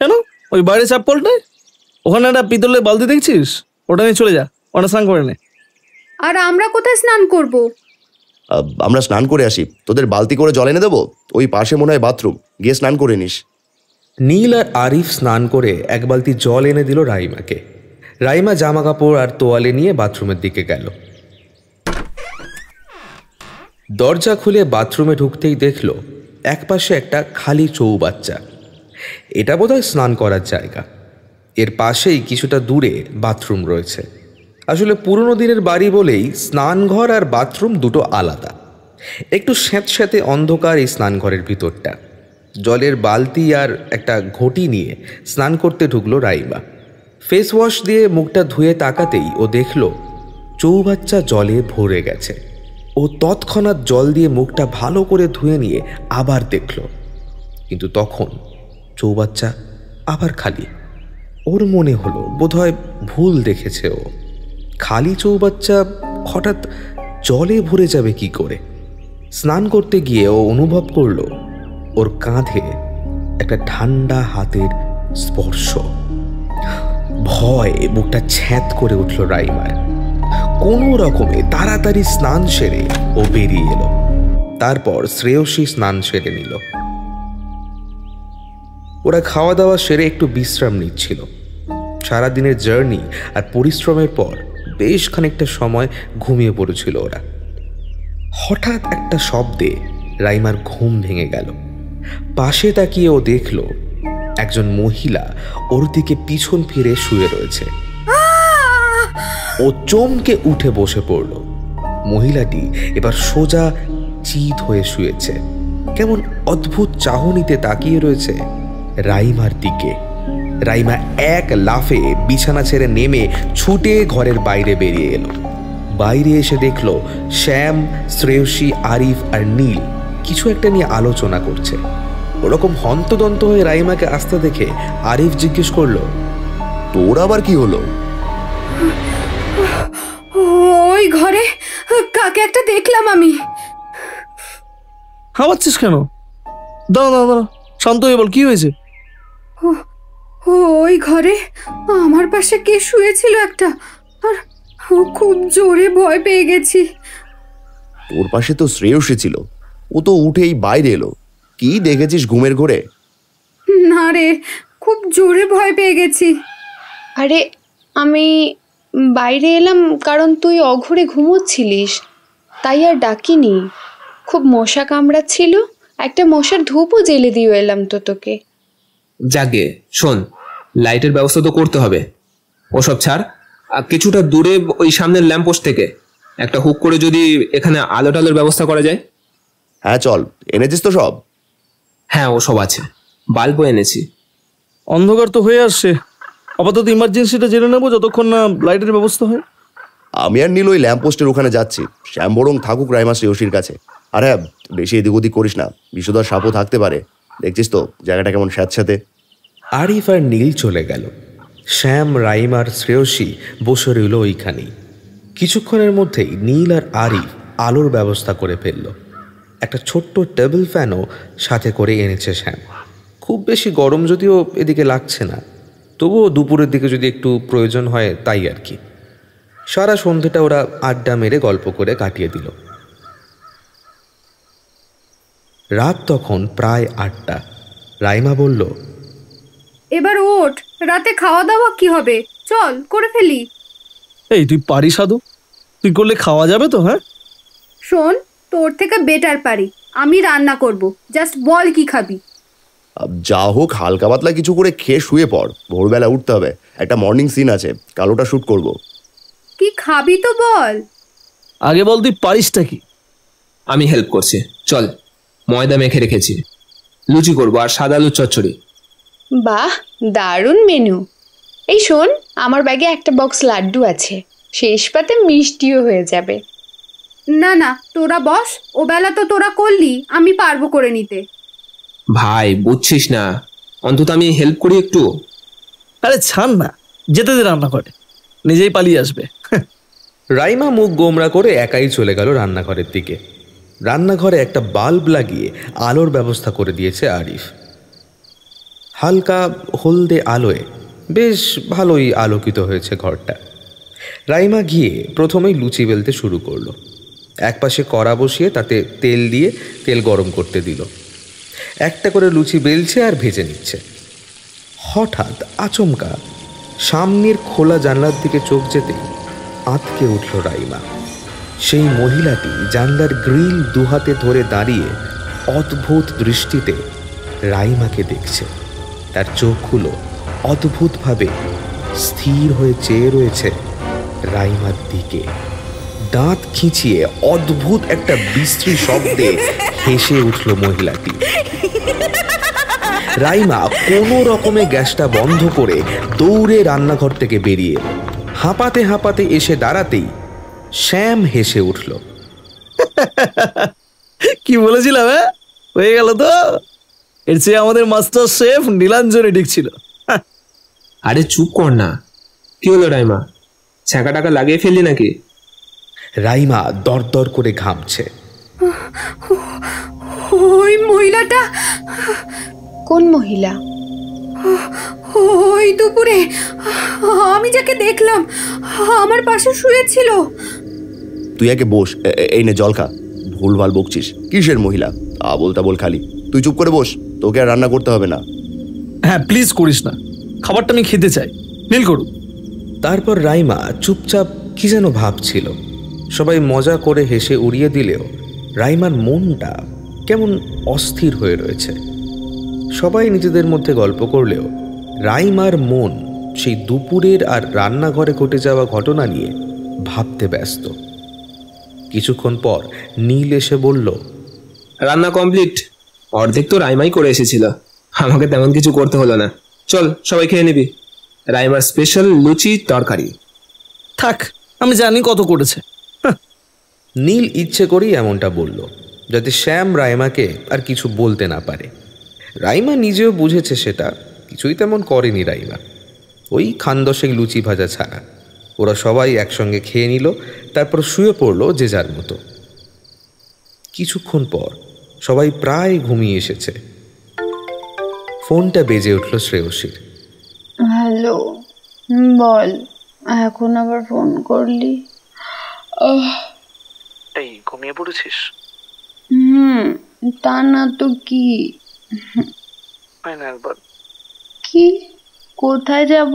কেন? ওই বাইরে চাপ্পলটায় ওখানে একটা পিতলের বালতি দেখছিস, ওটা নিয়ে চলে যা, ওটা স্নান করে নে। আর আমরা কোথায় স্নান করব? আমরা স্নান করে আসি, তোদের বালতি করে জল এনে দেবো। ওই পাশে মনে হয় বাথরুম, গিয়ে স্নান করে নিস। নীল আর আরিফ স্নান করে এক বালতি জল এনে দিল রাইমাকে। রাইমা জামা কাপড় আর তোয়ালে নিয়ে বাথরুমের দিকে গেল। দরজা খুলে বাথরুমে ঢুকতেই দেখল একপাশে একটা খালি চৌবাচ্চা। এটা বোধহয় স্নান করার জায়গা। এর পাশেই কিছুটা দূরে বাথরুম রয়েছে। আসলে পুরনো দিনের বাড়ি বলেই স্নানঘর আর বাথরুম দুটো আলাদা। একটু স্যাঁতস্যাঁতে অন্ধকার এই স্নানঘরের ভিতরটা। জলের বালতি আর একটা ঘটি নিয়ে স্নান করতে ঢুকলো রাইমা। ফেস ওয়াশ দিয়ে মুখটা ধুয়ে তাকাতেই ও দেখল চৌবাচ্চা জলে ভরে গেছে। ও তৎক্ষণাৎ জল দিয়ে মুখটা ভালো করে ধুয়ে নিয়ে আবার দেখল, কিন্তু তখন চৌবাচ্চা আবার খালি। ওর মনে হলো বোধহয় ভুল দেখেছে ও। খালি চৌবাচ্চা হঠাৎ জলে ভরে যাবে কি করে? স্নান করতে গিয়ে ও অনুভব করলো ওর কাঁধে একটা ঠান্ডা হাতের স্পর্শ। ভয়ে বুকটা ছ্যাঁত করে উঠল রাইমার। কোনো রকমে তাড়াতাড়ি স্নান সেরে ও বেরিয়ে এলো। তারপর শ্রেয়সী স্নান সেরে নিল। ওরা খাওয়া দাওয়া সেরে একটু বিশ্রাম নিচ্ছিল। সারাদিনের জার্নি আর পরিশ্রমের পর বেশ খানিকটা সময় ঘুমিয়ে পড়েছিল ওরা। হঠাৎ একটা শব্দে রাইমার ঘুম ভেঙে গেল। পাশে তাকিয়ে ও দেখল একজন মহিলা ওর দিকে পিছন ফিরে শুয়ে রয়েছে। ও চমকে উঠে বসে পড়ল। মহিলাটি এবার সোজা চিত হয়ে শুয়েছে, কেমন অদ্ভুত চাহনিতে তাকিয়ে রয়েছে রাইমার দিকে। রাইমা এক লাফে বিছানা ছেড়ে নেমে ছুটে ঘরের বাইরে বেরিয়ে এলো। বাইরে এসে দেখল শ্যাম, শ্রেয়সী, আরিফ আর নীল কিছু একটা নিয়ে আলোচনা করছে। ওরকম হন্তদন্ত হয়ে রাইমাকে আসতে দেখে আরিফ জিজ্ঞেস করলো, তোর আবার কি হলো? ওই ঘরে কাকে একটা দেখলাম আমি। হাওয়াচ্ছিস কেন? দাঁড়া দাঁড়া দাঁড়া, শান্ত হয়ে বল, কি হয়েছে? ওই ঘরে আমার পাশে কে শুয়েছিল একটা, আর খুব জোরে ভয় পেয়ে গেছি। তোর পাশে তো শ্রেয়সী ছিল, ও তো উঠেই বাইরে এলো। কি দেখেছিস ঘুমের ঘোরে? না রে, খুব জোরে ভয় পেয়ে গেছি। আরে আমি বাইরে এলাম কারণ তুই অঘরে ঘুমোচ্ছিলিস, তাই আর ডাকিনি। খুব মশা কামড়াচ্ছিল, একটা মশার ধূপও জেলে দিয়ে এলাম তো তোকে। যাগে শোন, লাইটের ব্যবস্থা তো করতে হবে। ওসব ছাড়, কিছুটা দূরে ওই সামনের ল্যাম্পপোস্ট থেকে একটা হুক করে যদি এখানে আলো টালোর ব্যবস্থা করা যায়। হ্যাঁ চল, এনেছিস তো সব? হ্যাঁ, ও সব আছে, বাল্বও এনেছি। অন্ধকার তো হয়ে আসছে, আপাতত ইমার্জেন্সিটা জেনে নেবো যতক্ষণ না লাইটের ব্যবস্থা হয়। আমি আর নীল ওই ল্যাম্পপোস্টের ওখানে যাচ্ছি। শ্যাম বরং থাকুক রাইমা শ্রেয়সীর কাছে। আর হ্যাঁ, বেশি এদিক ওদিক করিস না, বিষধর সাপও থাকতে পারে। দেখছিস তো জায়গাটা কেমন স্যাঁতস্যাঁতে। আরিফ আর নীল চলে গেল। শ্যাম, রাইম আর শ্রেয়সী বসে রইল ওইখানেই। কিছুক্ষণের মধ্যেই নীল আর আরিফ আলোর ব্যবস্থা করে ফেলল। একটা ছোট্ট টেবিল ফ্যানও সাথে করে এনেছে শ্যাম। খুব বেশি গরম যদিও এদিকে লাগছে না, তবুও দুপুরের দিকে যদি একটু প্রয়োজন হয় তাই আর কি। সারা সন্ধ্যেটা ওরা আড্ডা মেরে গল্প করে কাটিয়ে দিল। রাত তখন প্রায় 8টা। রাইমা বলল, এবার ওঠ, রাতে খাওয়া দাওয়া কি হবে? চল করে ফেলি। এই তুই পারিস আদৌ? তুই করলে খাওয়া যাবে তো? হ্যাঁ, শোন, তোর থেকে বেটার পারি, আমি রান্না করব, জাস্ট বল কি খাবি। যা হোক হালকা পাতলা কিছু করে খেয়ে শুয়ে পড়, ভোরবেলা উঠতে হবে, একটা মর্নিং সিন আছে, কাল ওটা শ্যুট করব। কি খাবি তো বল। আগে বল তুই পারিসটা কি? আমি হেল্প করছি, চল। ময়দা মেখে রেখেছি, লুচি করবো আর সাদা আলুর চচ্চড়ি। বাহ, দারুণ মেনু। এই শোন, আমার ব্যাগে একটা বক্স লাড্ডু আছে, শেষ পাতে মিষ্টিও হয়ে যাবে। না না, তোরা বস, ও বেলা তো তোরা করলি, আমি পারবো করে নিতে। ভাই বুঝছিস না, অন্তত আমি হেল্প করি একটু। আরে ছাড় না, যেতে দে রান্না করে, নিজেই পালিয়ে আসবে। রাইমা মুখ গোমরা করে একাই চলে গেল রান্নাঘরের দিকে। রান্নাঘরে একটা বাল্ব লাগিয়ে আলোর ব্যবস্থা করে দিয়েছে আরিফ। হালকা হলদে আলোয় বেশ ভালোই আলোকিত হয়েছে ঘরটা। রাইমা গিয়ে প্রথমেই লুচি বেলতে শুরু করলো। একপাশে কড়া বসিয়ে তাতে তেল দিয়ে তেল গরম করতে দিল। একটা করে লুচি বেলছে আর ভেজে নিচ্ছে। হঠাৎ আচমকা সামনের খোলা জানলার দিকে চোখ যেতেই আঁতকে উঠল রাইমা। সেই মহিলাটি জানলার গ্রিল দুহাতে ধরে দাঁড়িয়ে অদ্ভুত দৃষ্টিতে রাইমাকে দেখছে। তার চোখগুলো অদ্ভুতভাবে স্থির হয়ে চেয়ে রয়েছে রাইমার দিকে। দাঁত খিঁচিয়ে অদ্ভুত একটা বিশ্রী শব্দে হেসে উঠল মহিলাটি। রাইমা কোনো রকমে গ্যাসটা বন্ধ করে দৌড়ে রান্নাঘর থেকে বেরিয়ে এলো। হাঁপাতে হাঁপাতে এসে দাঁড়াতেই শ্যাম হেসে উঠল। কি বলেছিলাম? হ্যাঁ, হয়ে গেল তো। এর চেয়ে আমাদের মাস্টার শেফ নীলাঞ্জনে ডিকছিল। আরে চুপ কর না, কি হলো রাইমা? ছ্যাঁকা টাকা লাগিয়ে ফেললি নাকি? রাইমা দরদর করে ঘামছে। ওই মহিলাটা। কোন মহিলা? ওই দুপুরে আমি যাকে দেখলাম আমার পাশে শুয়েছিল। তুই একে বস, এই নে জল খা। ভুলভাল বকছিস, কিসের মহিলা? আবোল তাবোল খালি। তুই চুপ করে বস, তোকে আর রান্না করতে হবে না। হ্যাঁ প্লিজ করিস না, খাবারটা আমি খেতে চাই। নীল করুক। তারপর রাইমা চুপচাপ কি যেন ভাবছিল। সবাই মজা করে হেসে উড়িয়ে দিলেও রাইমার মনটা কেমন অস্থির হয়ে রয়েছে। সবাই নিজেদের মধ্যে গল্প করলেও রাইমার মন সেই দুপুরের আর রান্নাঘরে ঘটে যাওয়া ঘটনা নিয়ে ভাবতে ব্যস্ত। কিছুক্ষণ পর নীল এসে বলল, রান্না কমপ্লিট। অর্ধেক তো রাইমাই করে এসেছিল, আমাকে তেমন কিছু করতে হলো না। চল সবাই খেয়ে নিবি, রাইমার স্পেশাল লুচি তরকারি। থাক, আমি জানি কত করেছে। নীল ইচ্ছে করেই এমনটা বলল যাতে শ্যাম রাইমাকে আর কিছু বলতে না পারে। রাইমা নিজেও বুঝেছে সেটা কিছুই তেমন করেনি রাইমা, ওই খানদশেক লুচি ভাজা ছাড়া। ওরা সবাই একসঙ্গে খেয়ে নিল, তারপর শুয়ে পড়ল যে যার মতো। কিছুক্ষণ পর সবাই প্রায় ঘুমিয়ে এসেছে। ফোনটা বেজে উঠল শ্রেয়সীর। হ্যালো, বল, এখন আবার ফোন করলি? এই ঘুমিয়ে পড়েছিস? তা না তো কি। না একবার। কি? কোথায় যাব?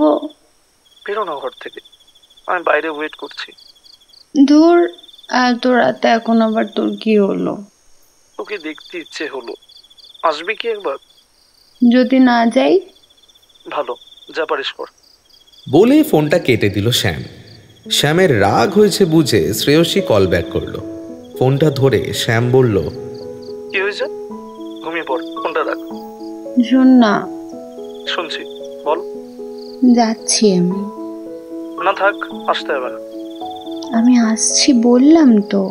বেরো না ঘর থেকে, আমি বাইরে ওয়েট করছি। ধুর, এত রাতে এখন আবার তোর কি হলো? তোকে দেখতে ইচ্ছে হলো, আসবি কি একবার? যদি না যাই? ভালো, যা পারিস কর। বলে ফোনটা কেটে দিল শ্যাম। শ্যামের রাগ হয়েছে বুঝে শ্রেয়সী কল ব্যাক করলো। ফোনটা ধরে শ্যাম বলল, কি হয়েছে? ঘুমিয়ে পড়, ফোনটা রাখ। শোন না। শুনছি, বল। যাচ্ছি আমি। না থাক, আসতে হবে না। আমি আসছি বললাম তো।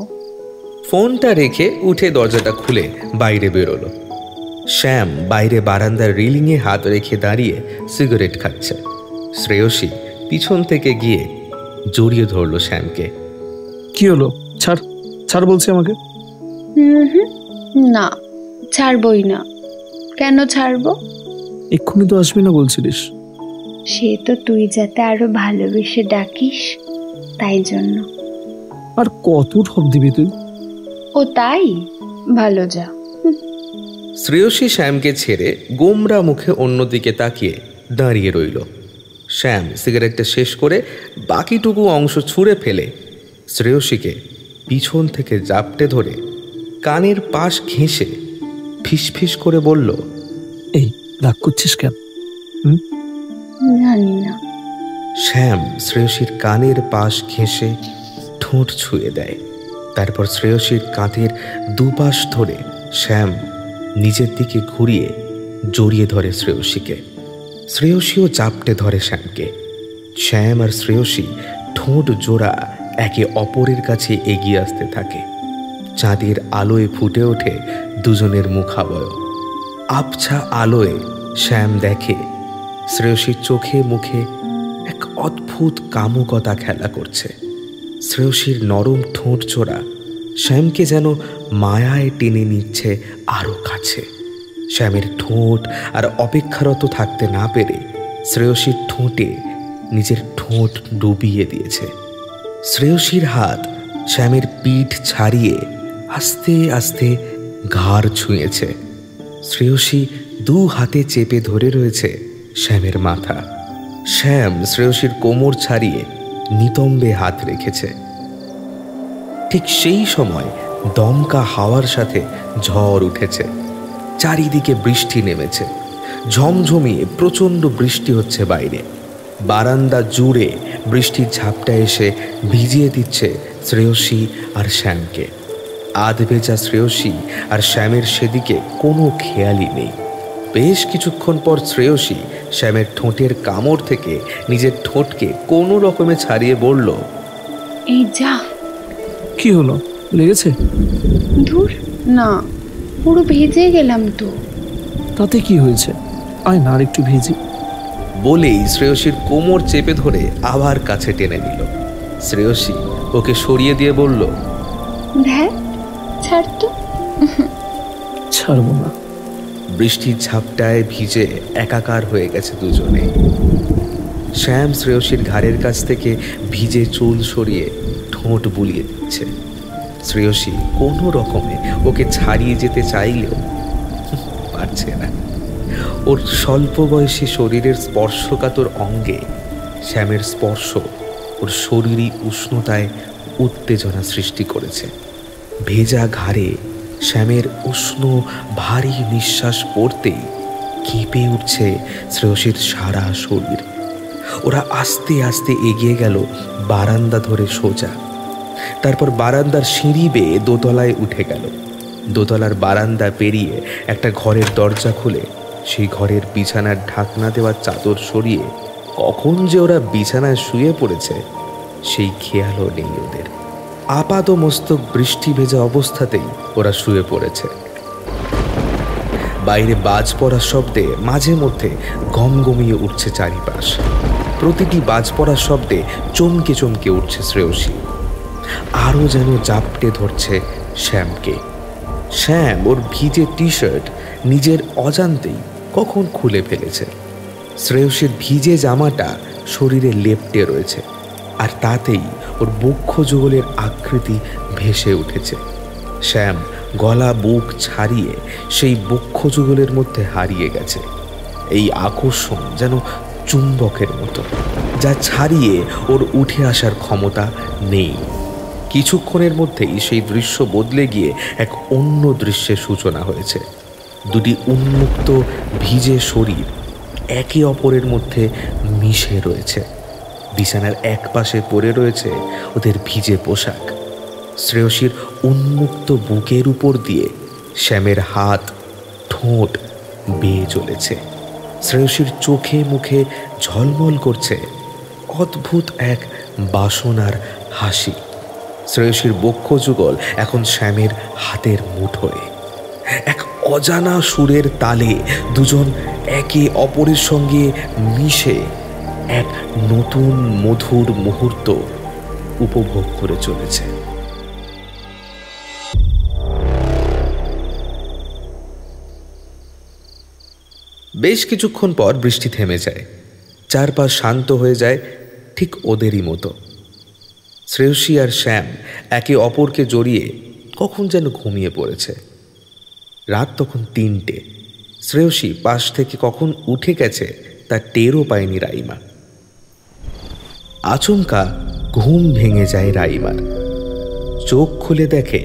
ফোনটা রেখে উঠে দরজাটা খুলে বাইরে বেরোলো। শ্যাম বাইরে বারান্দার রিলিংয়ে হাত রেখে দাঁড়িয়ে সিগারেট খাচ্ছে। শ্রেয়সী পিছন থেকে গিয়ে জড়িয়ে ধরল শ্যামকে। কি হলো? ছাড়, ছাড় বলছি আমাকে। না, ছাড়বই না। কেন ছাড়বো? এক্ষুনি তো আসবি না বলছিলিস। সে তো তুই যাতে আরো ভালোবেসে ডাকিস তাই জন্য। আর কত ঠক দিবি তুই? ও তাই? ভালো, যা। শ্রেয়সী শ্যামকে ছেড়ে গোমরা মুখে অন্যদিকে তাকিয়ে দাঁড়িয়ে রইল। শ্যাম সিগারেটটা শেষ করে বাকিটুকু অংশ ছুঁড়ে ফেলে শ্রেয়সীকে পিছন থেকে জাপটে ধরে কানের পাশ ঘেঁষে ফিসফিস করে বলল, এই রাগ করছিস কেন? জানি না। শ্যাম শ্রেয়সীর কানের পাশ ঘেঁষে ঠোঁট ছুঁয়ে দেয়। তারপর শ্রেয়সীর কাঁধের দুপাশ ধরে শ্যাম নিজের দিকে ঘুরিয়ে জড়িয়ে ধরে শ্রেয়সীকে। শ্রেয়সীও চাপটে ধরে শ্যামকে। শ্যাম আর শ্রেয়সী ঠোঁট জোড়া একে অপরের কাছে এগিয়ে আসতে থাকে। চাঁদের আলোয় ফুটে ওঠে দুজনের মুখাবয়ব। আবছা আলোয় শ্যাম দেখে শ্রেয়সীর চোখে মুখে এক অদ্ভুত কামুকতা খেলা করছে। শ্রেয়সীর নরম ঠোঁট জোড়া শ্যামকে যেন মায়ায় টেনে নিচ্ছে আরো কাছে। শ্যামের ঠোঁট আর অপেক্ষারত থাকতে না পেরে শ্রেয়সীর ঠোঁটে নিজের ঠোঁট ডুবিয়ে দিয়েছে। শ্রেয়সীর হাত শ্যামের পিঠ ছাড়িয়ে আস্তে আস্তে ঘাড় ছুঁয়েছে। শ্রেয়সী দু হাতে চেপে ধরে রয়েছে শ্যামের মাথা। শ্যাম শ্রেয়সীর কোমর ছাড়িয়ে নিতম্বে হাত রেখেছে। ঠিক সেই সময় দমকা হাওয়ার সাথে ঝড় উঠেছে। চারিদিকে বৃষ্টি নেমেছে। ঝমঝমিয়ে প্রচণ্ড বৃষ্টি হচ্ছে বাইরে। বারান্দা জুড়ে বৃষ্টির ঝাপটা এসে ভিজিয়ে দিচ্ছে শ্রেয়সী আর শ্যামকে। আধ ভেজা শ্রেয়সী আর শ্যামের সেদিকে কোনো খেয়ালই নেই। বেশ কিছুক্ষণ পর শ্রেয়সী শ্যামের ঠোঁটের কামড় থেকে নিজের ঠোঁটকে কোনো রকমে ছাড়িয়ে বলল, এই যা। কি হলো, লেগেছে? ধুর না, পুরো ভেজে গেলাম তো। তাতে কি হয়েছে, আয় না আর একটু ভিজি। বলেই শ্রেয়সীর কোমর চেপে ধরে আবার কাছে টেনে নিল। শ্রেয়সী ওকে সরিয়ে দিয়ে বলল, দেখ, ছাড় তো। ছাড়বো না। বৃষ্টির ঝাপটায় ভিজে একাকার হয়ে গেছে দুজনে। শ্যাম শ্রেয়সীর ঘাড়ের কাছ থেকে ভিজে চুল সরিয়ে ঠোঁট বুলিয়ে দিচ্ছে। শ্রেয়সী কোনো রকমে ওকে ছাড়িয়ে যেতে চাইলেও পারছে না। ওর স্বল্প বয়সী শরীরের স্পর্শকাতর অঙ্গে শ্যামের স্পর্শ ওর শরীরী উষ্ণতায় উত্তেজনা সৃষ্টি করেছে। ভেজা ঘাড়ে শ্যামের উষ্ণ ভারী নিঃশ্বাস পড়তেই কেঁপে উঠছে শ্রেয়সীর সারা শরীর। ওরা আস্তে আস্তে এগিয়ে গেল বারান্দা ধরে সোজা। তারপর বারান্দার সিঁড়ি বেয়ে দোতলায় উঠে গেল। দোতলার বারান্দা পেরিয়ে একটা ঘরের দরজা খুলে সেই ঘরের বিছানার ঢাকনা দেওয়া চাদর সরিয়ে কখন যে ওরা বিছানায় শুয়ে পড়েছে সেই খেয়ালও নেই ওদের। আপাত মস্তক বৃষ্টি ভেজা অবস্থাতেই ওরা শুয়ে পড়েছে। বাইরে বাজ পড়ার শব্দে মাঝে মধ্যে গমগমিয়ে উঠছে চারিপাশ। প্রতিটি বাজ পড়ার শব্দে চমকে চমকে উঠছে শ্রেয়সী। আরও যেন জাপটে ধরছে শ্যামকে। শ্যাম ওর ভিজে টি শার্ট নিজের অজান্তেই কখন খুলে ফেলেছে। শ্রেয়সীর ভিজে জামাটা শরীরে লেপ্টে রয়েছে, আর তাতেই ওর বক্ষ যুগলের আকৃতি ভেসে উঠেছে। শ্যাম গলা বুক ছাড়িয়ে সেই বক্ষ যুগলের মধ্যে হারিয়ে গেছে। এই আকর্ষণ যেন চুম্বকের মতো, যা ছাড়িয়ে ওর উঠে আসার ক্ষমতা নেই। কিছুক্ষণের মধ্যেই সেই দৃশ্য বদলে গিয়ে এক অন্য দৃশ্যের সূচনা হয়েছে। দুটি উন্মুক্ত ভিজে শরীর একে অপরের মধ্যে মিশে রয়েছে। বিছানার এক পাশে পড়ে রয়েছে ওদের ভিজে পোশাক। শ্রেয়সীর উন্মুক্ত বুকের উপর দিয়ে শ্যামের হাত ঠোঁট বেয়ে চলেছে। শ্রেয়সীর চোখে মুখে ঝলমল করছে অদ্ভুত এক বাসনার হাসি। শ্রেয়সীর বক্ষ যুগল এখন শ্যামের হাতের মুঠোয়। এক অজানা সুরের তালে দুজন একে অপরের সঙ্গে মিশে এক নতুন মধুর মুহূর্ত উপভোগ করে চলেছে। বেশ কিছুক্ষণ পর বৃষ্টি থেমে যায়। চারপাশ শান্ত হয়ে যায় ঠিক ওদেরই মতো। শ্রেয়সী আর শ্যাম একে অপরকে জড়িয়ে কখন যেন ঘুমিয়ে পড়েছে। রাত তখন 3টে। শ্রেয়সী পাশ থেকে কখন উঠে গেছে তা টেরও পায়নি রাইমা। আচমকা ঘুম ভেঙে যায় রাইমার। চোখ খুলে দেখে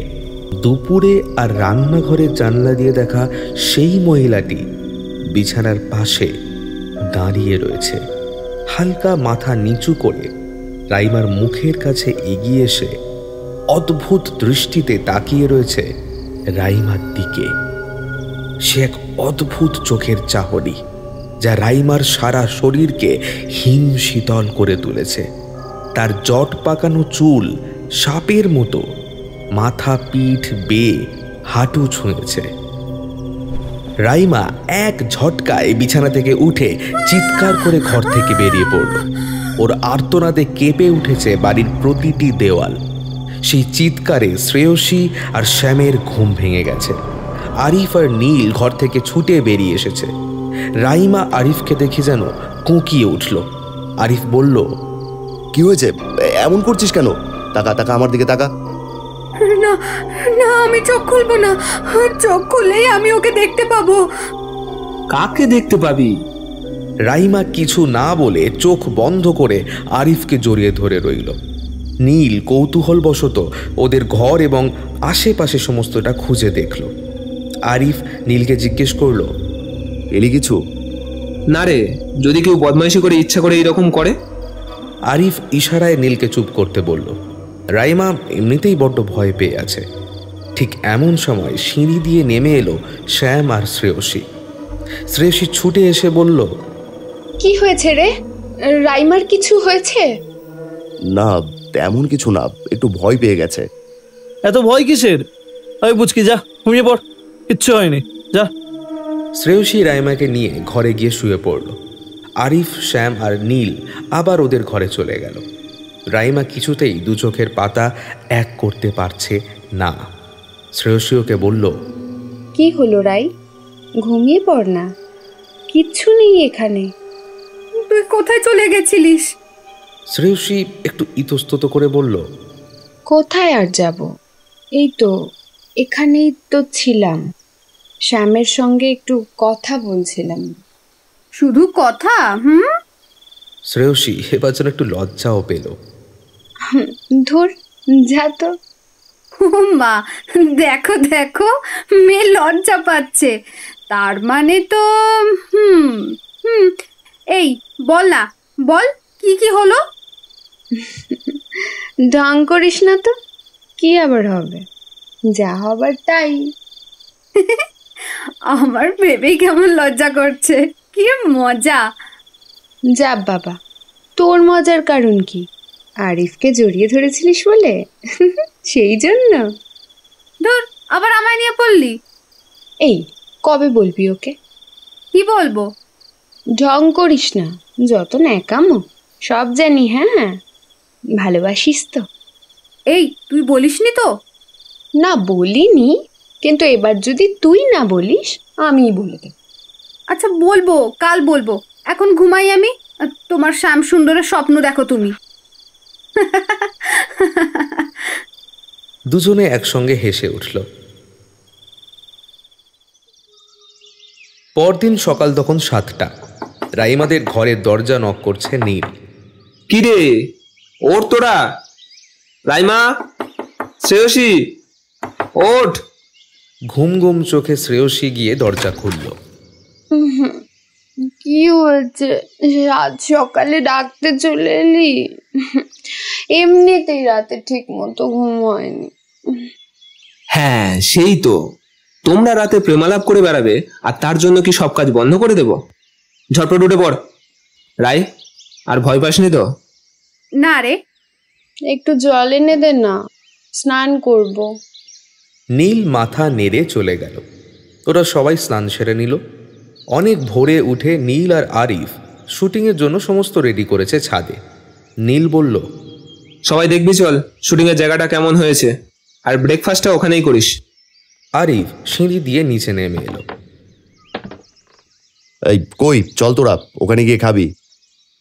দুপুরে আর রান্নাঘরের জানলা দিয়ে দেখা সেই মহিলাটি বিছানার পাশে দাঁড়িয়ে রয়েছে। হালকা মাথা নিচু করে রাইমার মুখের কাছে এগিয়ে এসে অদ্ভুত দৃষ্টিতে তাকিয়ে রয়েছে রাইমার দিকে। সে এক অদ্ভুত চোখের চাহনি, যা রাইমার সারা শরীরকে হিম শীতল করে তুলেছে। তার জট পাকানো চুল সাপের মতো মাথা, পিঠ বেয়ে হাঁটু ছুঁয়েছে। রাইমা এক ঝটকায় বিছানা থেকে উঠে চিৎকার করে ঘর থেকে বেরিয়ে পড়ল। ওর আর্তনাদে কেঁপে উঠেছে বাড়ির প্রতিটি দেওয়াল। সেই চিৎকারে শ্রেয়সী আর শ্যামের ঘুম ভেঙে গেছে। আরিফ আর নীল ঘর থেকে ছুটে বেরিয়ে এসেছে। রাইমা আরিফকে দেখে যেন কোঁকিয়ে উঠল। আরিফ বলল, কি হয়েছে? এমন করছিস কেন? তাকা তাকা, আমার দিকে তাকা। না না, আমি চোখ খুলবো না। চোখ খুললেই আমি ওকে দেখতে পাবো। কাকে দেখতে পাবি? রাইমা কিছু না বলে চোখ বন্ধ করে আরিফকে জড়িয়ে ধরে রইল। নীল কৌতূহলবশত ওদের ঘর এবং আশেপাশে সমস্তটা খুঁজে দেখল। আরিফ নীলকে জিজ্ঞেস করল, এলি কিছু? না রে, যদি কেউ বদমাইশি করে ইচ্ছা করে এরকম করে। আরিফ ইশারায় নীলকে চুপ করতে বলল। রাইমা এমনিতেই বড্ড ভয় পেয়ে আছে। ঠিক এমন সময় সিঁড়ি দিয়ে নেমে এলো শ্যাম আর শ্রেয়সী। শ্রেয়সী ছুটে এসে বলল, কি হয়েছে রে? রাইমার কিছু হয়েছে? না, তেমন কিছু না, একটু ভয় পেয়ে গেছে। এত ভয় কিসের? আমি বুঝকি, যা ঘুমিয়ে পড়, কিচ্ছু হয়নি, যা। শ্রেয়সী রাইমাকে নিয়ে ঘরে গিয়ে শুয়ে পড়ল। আরিফ, শ্যাম আর নীল আবার ওদের ঘরে চলে গেল। রাইমা কিছুতেই দু চোখের পাতা এক করতে পারছে না। শ্রেয়সী ওকে বলল, কি হলো রাই? ঘুমিয়ে পড় না, কিচ্ছু নেই এখানে। তুই কোথায় চলে গেছিলিস? শ্রেয়সী একটু ইতস্তত করে বলল, কোথায় আর যাব, এই তো এখানেই তো ছিলাম। শ্যামের সঙ্গে একটু কথা বলছিলাম। শুধু কথা? শ্রেয়সী এবার যেন একটু লজ্জাও পেল। ধুর, যা তো। মা, দেখো দেখো, মেয়ে লজ্জা পাচ্ছে। তার মানে তো এই বল না, বল কি কি হলো? ঢং করিস না তো, কি আবার হবে? যা হবার তাই। আমার ভেবেই কেমন লজ্জা করছে, কি মজা। যা বাবা, তোর মজার কারণ কি? আরিফকে জড়িয়ে ধরেছিলিস বলে? সেই জন্য? ধুর, আবার আমায় নিয়ে পড়লি। এই, কবে বলবি ওকে? কি বলবো? ঢং করিস না, যত ন্যাকামো সব জানি। হ্যাঁ, ভালোবাসিস তো? এই, তুই বলিসনি তো? না, বলিনি, কিন্তু এবার যদি তুই না বলিস আমিই বলে দেব। আচ্ছা বলবো, কাল বলবো। এখন ঘুমাই আমি। তোমার শ্যাম সুন্দরের স্বপ্ন দেখো তুমি। দুজনে একসঙ্গে হেসে উঠল। পরদিন সকাল তখন 7টা। রাইমাদের ঘরের দরজা নক করছে নীল। কি রে, ওঠ তোরা। রাইমা, শ্রেয়সী, ওঠ। ঘুম ঘুম চোখে শ্রেয়সী গিয়ে দরজা খুলল। কি হয়েছে? রাত সকালে ডাকতে চলে এলি? এমনিতেই রাতে ঠিক মতো ঘুম হয়নি। হ্যাঁ, সেই তো। তোমরা রাতে প্রেমালাপ করে বেড়াবে আর তার জন্য কি সব কাজ বন্ধ করে দেব? ঝটপট উঠে পড়। রাই, আর ভয় পাসনি তো? না রে। একটু জল এনে দে না, স্নান করব। নীল মাথা নেড়ে চলে গেল। ওরা সবাই স্নান সেরে নিল। অনেক ভোরে উঠে নীল আর আরিফ শুটিংয়ের জন্য সমস্ত রেডি করেছে ছাদে। নীল বলল, সবাই দেখবি চল শুটিংয়ের জায়গাটা কেমন হয়েছে, আর ব্রেকফাস্টটা ওখানেই করিস। আরিফ সিঁড়ি দিয়ে নিচে নেমে এলো। এই কই, চল তোরা, ওখানে গিয়ে খাবি।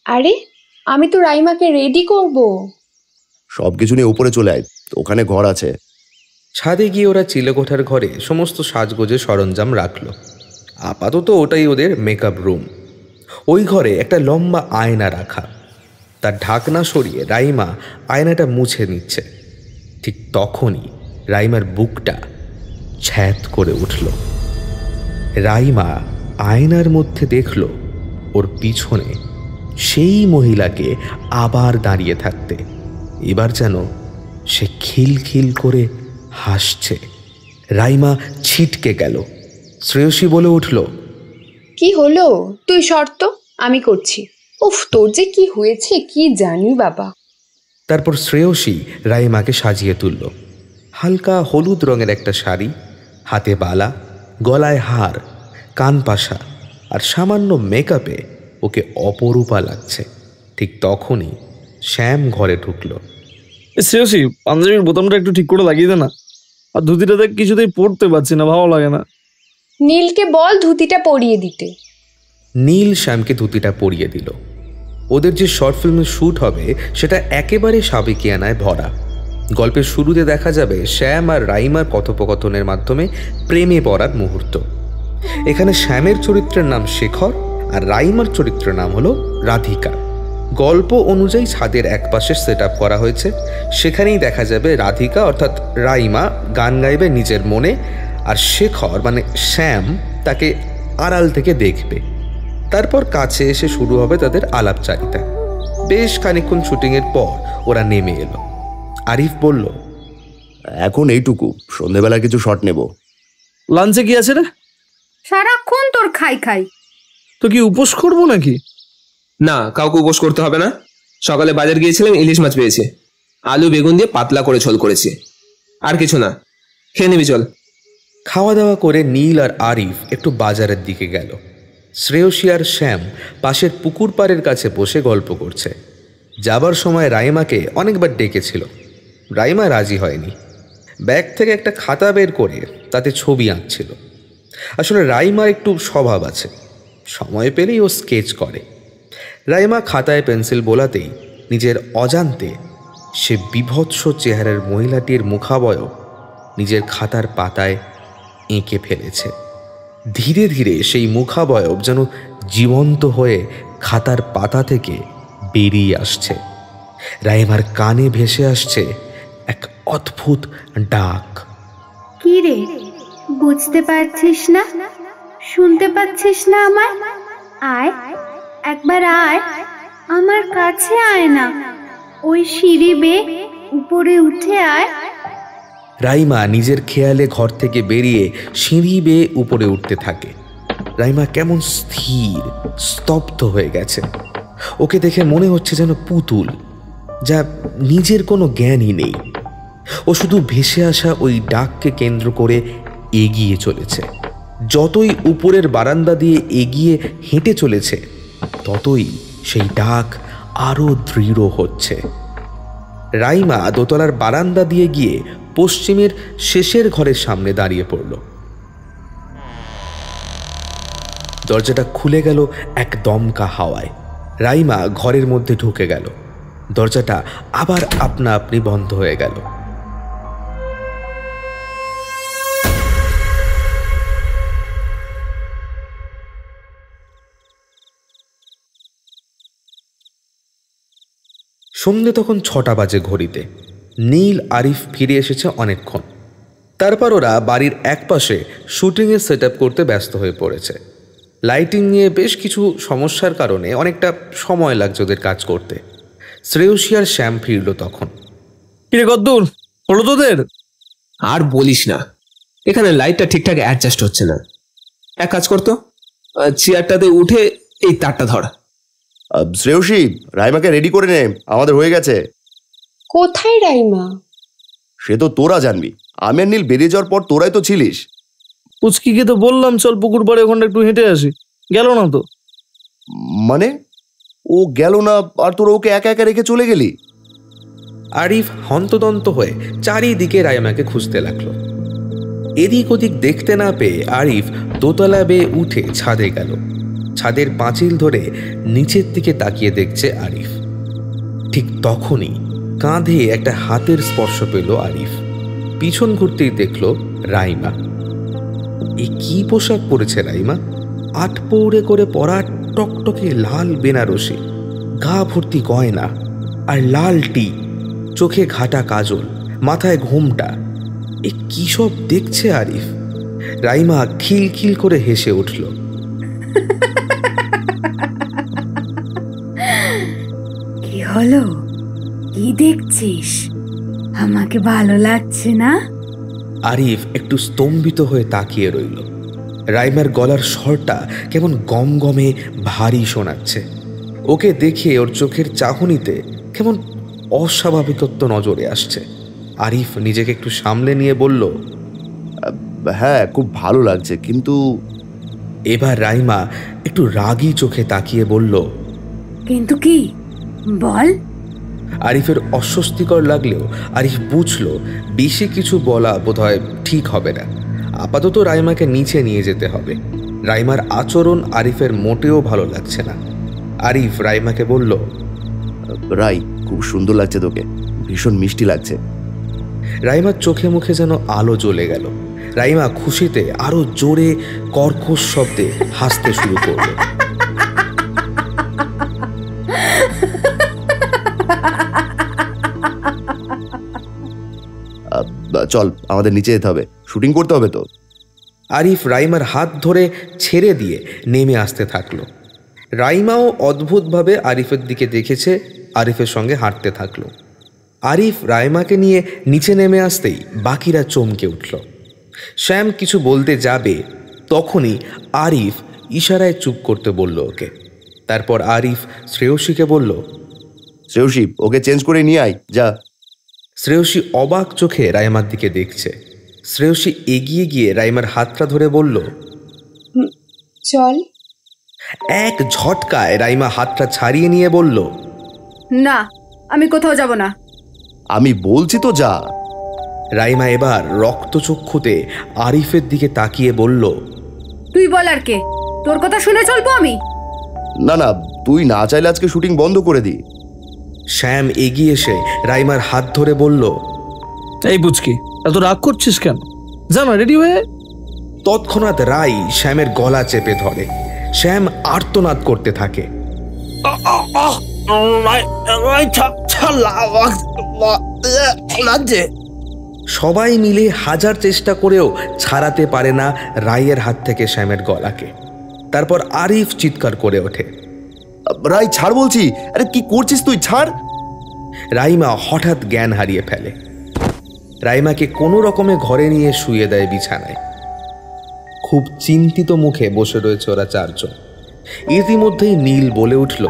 আরে, আমি তো রাইমাকে রেডি করব। সব কিছু নিয়ে উপরে চলে আয়, ওখানে ঘর আছে। ছাদে গিয়ে ওরা চিলেকোঠার ঘরে সমস্ত সাজগোজের সরঞ্জাম রাখলো। আপাতত ওটাই ওদের মেকআপ রুম। ওই ঘরে একটা লম্বা আয়না রাখা। তার ঢাকনা সরিয়ে রাইমা আয়নাটা মুছে নিচ্ছে। ঠিক তখনই রাইমার বুকটা ছ্যাঁত করে উঠল। রাইমা আয়নার মধ্যে দেখল ওর পিছনে সেই মহিলাকে আবার দাঁড়িয়ে থাকতে। এবার যেন সে খিলখিল করে হাসছে। রাইমা ছিটকে গেল। শ্রেয়সী বলে উঠল, কি হলো? তুই শর্ত, আমি করছি। উফ, তোর যে কি হয়েছে কি জানি বাবা। তারপর শ্রেয়সী রাইমাকে সাজিয়ে তুলল। হালকা হলুদ রঙের একটা শাড়ি, হাতে বালা, গলায় হার, কান পাশা আর সামান্য মেকআপে ওকে অপরূপা লাগছে। ঠিক তখনই শ্যাম ঘরে ঢুকলো। শ্রেয়সী, পাঞ্জাবির বোতামটা একটু ঠিক করে লাগিয়ে দে না। আর ধুতিটা দেখ কিছুতেই পরতে পারছি না, ভালো লাগে না। নীলকে বল ধুতিটা পরিয়ে দিতে। নীল শ্যামকে ধুতিটা পরিয়ে দিল। ওদের যে শর্ট ফিল্মের শ্যুট হবে সেটা একেবারে সাবেকিয়ানায় ভরা। গল্পের শুরুতে দেখা যাবে শ্যাম আর রাইমার কথোপকথনের মাধ্যমে প্রেমে পড়ার মুহূর্ত। এখানে শ্যামের চরিত্রের নাম শেখর আর রাইমার চরিত্রের নাম হলো রাধিকা। গল্প অনুযায়ী ছাদের একপাশে সেট আপ করা হয়েছে। সেখানেই দেখা যাবে রাধিকা অর্থাৎ রাইমা গান গাইবে নিজের মনে, আর শেখর মানে শ্যাম তাকে আড়াল থেকে দেখবে। তারপর কাছে এসে শুরু হবে তাদের আলাপচারিতা। বেশ খানিকক্ষণ শুটিংয়ের পর ওরা নেমে এলো। আরিফ বলল, এখন এইটুকু, সন্ধেবেলা কিছু শট নেব। লাঞ্চে কি আছে রে? সারাক্ষণ তোর খাই খাই। তো কি উপোস করবো নাকি? না, কাউকে উপোস করতে হবে না। সকালে বাজার গিয়েছিলাম, ইলিশ মাছ পেয়েছি, আলু বেগুন দিয়ে পাতলা করে ঝোল করেছি, আর কিছু না। খেয়ে নিবি, চল। খাওয়া দাওয়া করে নীল আর আরিফ একটু বাজারের দিকে গেল। শ্রেয়সী আর শ্যাম পাশের পুকুর পাড়ের কাছে বসে গল্প করছে। যাবার সময় রাইমাকে অনেকবার ডেকেছিল। রাইমা রাজি হয়নি। ব্যাগ থেকে একটা খাতা বের করে তাতে ছবি আঁকছিল। আসলে রাইমার একটু স্বভাব আছে, সময় পেলেই ও স্কেচ করে। রাইমা খাতায় পেন্সিল বোলাতেই নিজের অজান্তে সে বিভৎস চেহারার মহিলাটির মুখাবয়ব নিজের খাতার পাতায় এঁকে ফেলেছে। ধীরে ধীরে সেই মুখাবয়ব যেন জীবন্ত হয়ে খাতার পাতা থেকে বেরিয়ে আসছে। রাইমার কানে ভেসে আসছে এক অদ্ভুত ডাক। কি রে, বুঝতে পারছিস না? শুনতে পাচ্ছিস না আমায়? আয়, একবার আয়, আমার কাছে আয় না। ওই সিঁড়ি বেয়ে উপরে উঠে আয়। রাইমা নিজের খেয়ালে ঘর থেকে বেরিয়ে সিঁড়ি বেয়ে উপরে উঠতে থাকে। রাইমা কেমন স্থির, স্তব্ধ হয়ে গেছে। ওকে দেখে মনে হচ্ছে যেন পুতুল, যা নিজের কোনো জ্ঞানই নেই। ও শুধু ভেসে আসা ওই ডাককে কেন্দ্র করে এগিয়ে চলেছে। যতই উপরের বারান্দা দিয়ে এগিয়ে হেঁটে চলেছে, ততই সেই ডাক আরও দৃঢ় হচ্ছে। রাইমা দোতলার বারান্দা দিয়ে গিয়ে পশ্চিমের শেষের ঘরের সামনে দাঁড়িয়ে পড়ল। দরজাটা খুলে গেল এক দমকা হাওয়ায়। রাইমা ঘরের মধ্যে ঢুকে গেল। দরজাটা আবার আপনা আপনি বন্ধ হয়ে গেল। সন্ধ্যে তখন 6টা বাজে ঘড়িতে। নীল আরিফ ফিরে এসেছে অনেকক্ষণ। তারপর ওরা বাড়ির একপাশে শুটিংয়ের সেট আপ করতে ব্যস্ত হয়ে পড়েছে। লাইটিং নিয়ে বেশ কিছু সমস্যার কারণে অনেকটা সময় লাগছে ওদের কাজ করতে। শ্রেয়সী আর শ্যাম ফিরল তখন। কিরে কদ্দূর হলো তোদের? আর বলিস না, এখানে লাইটটা ঠিকঠাক অ্যাডজাস্ট হচ্ছে না। এক কাজ করতো, চেয়ারটাতে উঠে এই তারটা ধর। শ্রেয়সী, রাইমাকে রেডি করে নে, আমাদের হয়ে গেছে। কোথায় রাইমা? সে তো তোরা জানবি, আমি আর নীল বেরিয়ে যাওয়ার পর তোরাই তো ছিলিস। পুচকিকে তো বললাম চল পুকুর পাড়ে ওখানটা একটু হেঁটে আসি, গেল না তো। মানে ও গেল না আর তোরা ওকে একা একা রেখে চলে গেলি? আরিফ হন্তদন্ত হয়ে চারিদিকে রাইমাকে খুঁজতে লাগলো। এদিক ওদিক দেখতে না পেয়ে আরিফ দোতলা বেয়ে উঠে ছাদে গেল। ছাদের পাঁচিল ধরে নিচের দিকে তাকিয়ে দেখছে আরিফ। ঠিক তখনই কাঁধে একটা হাতের স্পর্শ পেল আরিফ। পিছন ঘুরতেই দেখল রাইমা। এ কি পোশাক পরেছে রাইমা? 8 পৌড়ে করে পরা টকটকে লাল বেনারসি, গা ভর্তি গয়না আর লাল টিপ, চোখে ঘাটা কাজল, মাথায় ঘোমটা। এ কি সব দেখছে আরিফ? রাইমা খিলখিল করে হেসে উঠল। কি হলো? কি দেখছিস? আমাকে ভালো লাগছে না? আরিফ একটু স্তম্ভিত হয়ে তাকিয়ে রইল। রাইমার গলার স্বরটা কেমন গমগমে ভারী শোনাচ্ছে। ওকে দেখে ওর চোখের চাহনিতে কেমন অস্বাভাবিকত্ব নজরে আসছে। আরিফ নিজেকে একটু সামলে নিয়ে বলল, হ্যাঁ, খুব ভালো লাগছে, কিন্তু এবার রাইমা একটু রাগী চোখে তাকিয়ে বলল, কিন্তু কি বল? আরিফের অস্বস্তিকর লাগলেও আরিফ বুঝল বেশি কিছু বলা বোধহয় ঠিক হবে না। আপাতত রাইমাকে নিচে নিয়ে যেতে হবে। রাইমার আচরণ আরিফের মোটেও ভালো লাগছে না। আরিফ রাইমাকে বলল, রাই, খুব সুন্দর লাগছে তোকে, ভীষণ মিষ্টি লাগছে। রাইমার চোখে মুখে যেন আলো জ্বলে গেল। রাইমা খুশিতে আরো জোরে কর্কশ শব্দে হাসতে শুরু করল। চল, আমাদের নিচে যেতে হবে, শুটিং করতে হবে তো। আরিফ রাইমার হাত ধরে ছেড়ে দিয়ে নেমে আসতে থাকলো। রাইমাও অদ্ভুতভাবে আরিফের দিকে দেখেছে, আরিফের সঙ্গে হাঁটতে থাকলো। আরিফ রাইমাকে নিয়ে নিচে নেমে আসতেই বাকিরা চমকে উঠল। শ্যাম কিছু বলতে যাবে, তখনই আরিফ ইশারায় চুপ করতে বলল ওকে। তারপর আরিফ শ্রেয়সীকে বলল, শ্রেয়সী, ওকে চেঞ্জ করে নিয়ে আয়, যা। শ্রেয়সী অবাক চোখে রাইমার দিকে দেখছে। শ্রেয়সী এগিয়ে গিয়ে রাইমার হাতটা ধরে বলল, চল। এক ঝটকায় রাইমা হাতটা ছাড়িয়ে নিয়ে বলল, না, আমি কোথাও যাব না। আমি বলছি তো যা। রাইমা এবার রক্তচক্ষুতে আরিফের দিকে তাকিয়ে বলল, তুই বল আর কে, তোর কথা শুনে চলবো আমি? না না, তুই না চাইলে আজকে শুটিং বন্ধ করে দি। শ্যাম এগিয়ে এসে রাইমার হাত ধরে বলল, এই বুঝকি, এত রাগ করছিস কেন? জানা রেডি হয়ে। তৎক্ষণাৎ রাই শ্যামের গলা চেপে ধরে। শ্যাম আর্তনাদ করতে থাকে। সবাই মিলে হাজার চেষ্টা করেও ছাড়াতে পারে না রাইয়ের হাত থেকে শ্যামের গলাকে। তারপর আরিফ চিৎকার করে ওঠে, রাই ছাড় বলছি। আরে কি করছিস তুই, ছাড়। রাইমা হঠাৎ জ্ঞান হারিয়ে ফেলে। রাইমাকে কোনো রকমে ঘরে নিয়ে শুয়ে দেয় বিছানায়। খুব চিন্তিত মুখে বসে রয়েছে ওরা চারজন। ইতিমধ্যেই নীল বলে উঠল,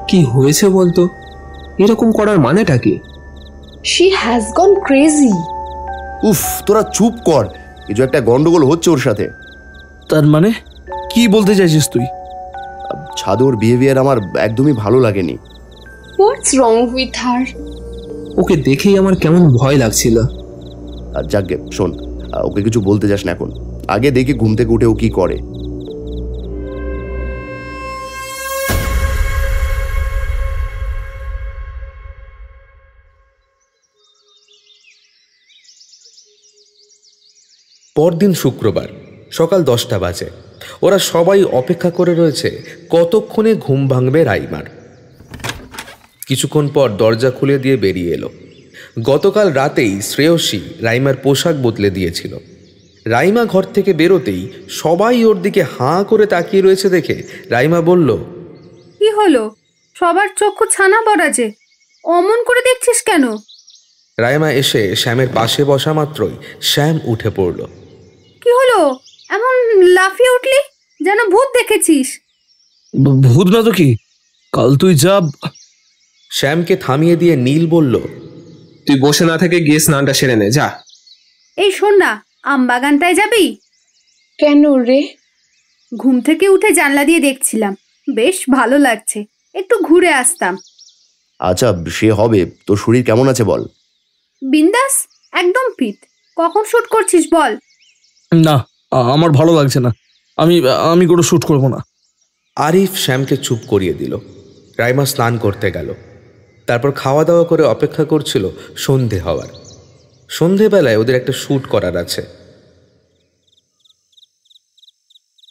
কি হয়েছে বলতো? এরকম করার মানেটা কি? She has gone crazy. উফ, তোরা চুপ কর, কিছু একটা গন্ডগোল হচ্ছে ওর সাথে। তার মানে কি বলতে চাইছিস তুই? ছাদর বিহেভিয়ার আমার একদমই ভালো লাগেনি। হোয়াটস রং উইথ হার? ওকে দেখেই আমার কেমন ভয় লাগছিল। আর যাকগে, শোন, ওকে কিছু বলতে যাস না এখন, আগে দেখি ঘুম থেকে উঠে ও কি করে। পরদিন শুক্রবার সকাল 10টা বাজে। ওরা সবাই অপেক্ষা করে রয়েছে কতক্ষণে ঘুম ভাঙবে রাইমার। কিছুক্ষণ পর দরজা খুলে দিয়ে বেরিয়ে এলো। গতকাল রাতেই শ্রেয়সী রাইমার পোশাক বদলে দিয়েছিল। রাইমা ঘর থেকে বেরোতেই সবাই ওর দিকে হাঁ করে তাকিয়ে রয়েছে দেখে রাইমা বলল, কি হলো? সবার চক্ষু ছানা পড়া যে, অমন করে দেখছিস কেন? রাইমা এসে শ্যামের পাশে বসা মাত্রই শ্যাম উঠে পড়ল। কি হলো? এমন লাফিয়ে উঠলি যেন ভূত দেখেছিস। ভূত না তো কি, কাল তুই যা। শ্যামকে থামিয়ে দিয়ে নীল বলল, তুই বসে না থেকে গিয়ে স্নানটা সেরে নে, যা। এই শোন না, আমবাগানটায় যাবি? কেন রে? ঘুম থেকে উঠে জানলা দিয়ে দেখছিলাম, বেশ ভালো লাগছে, একটু ঘুরে আসতাম। আচ্ছা, সে হবে। তোর শরীর কেমন আছে বল? বিন্দাস, একদম ফিট। কখন শুট করছিস বল? না, আমার ভালো লাগছে না, আমি কোনো শুট করবো না। আরিফ শ্যামকে চুপ করিয়ে দিল। রাইমা স্নান করতে গেল। তারপর খাওয়া দাওয়া করে অপেক্ষা করছিল সন্ধে হওয়ার। সন্ধেবেলায় ওদের একটা শ্যুট করার আছে।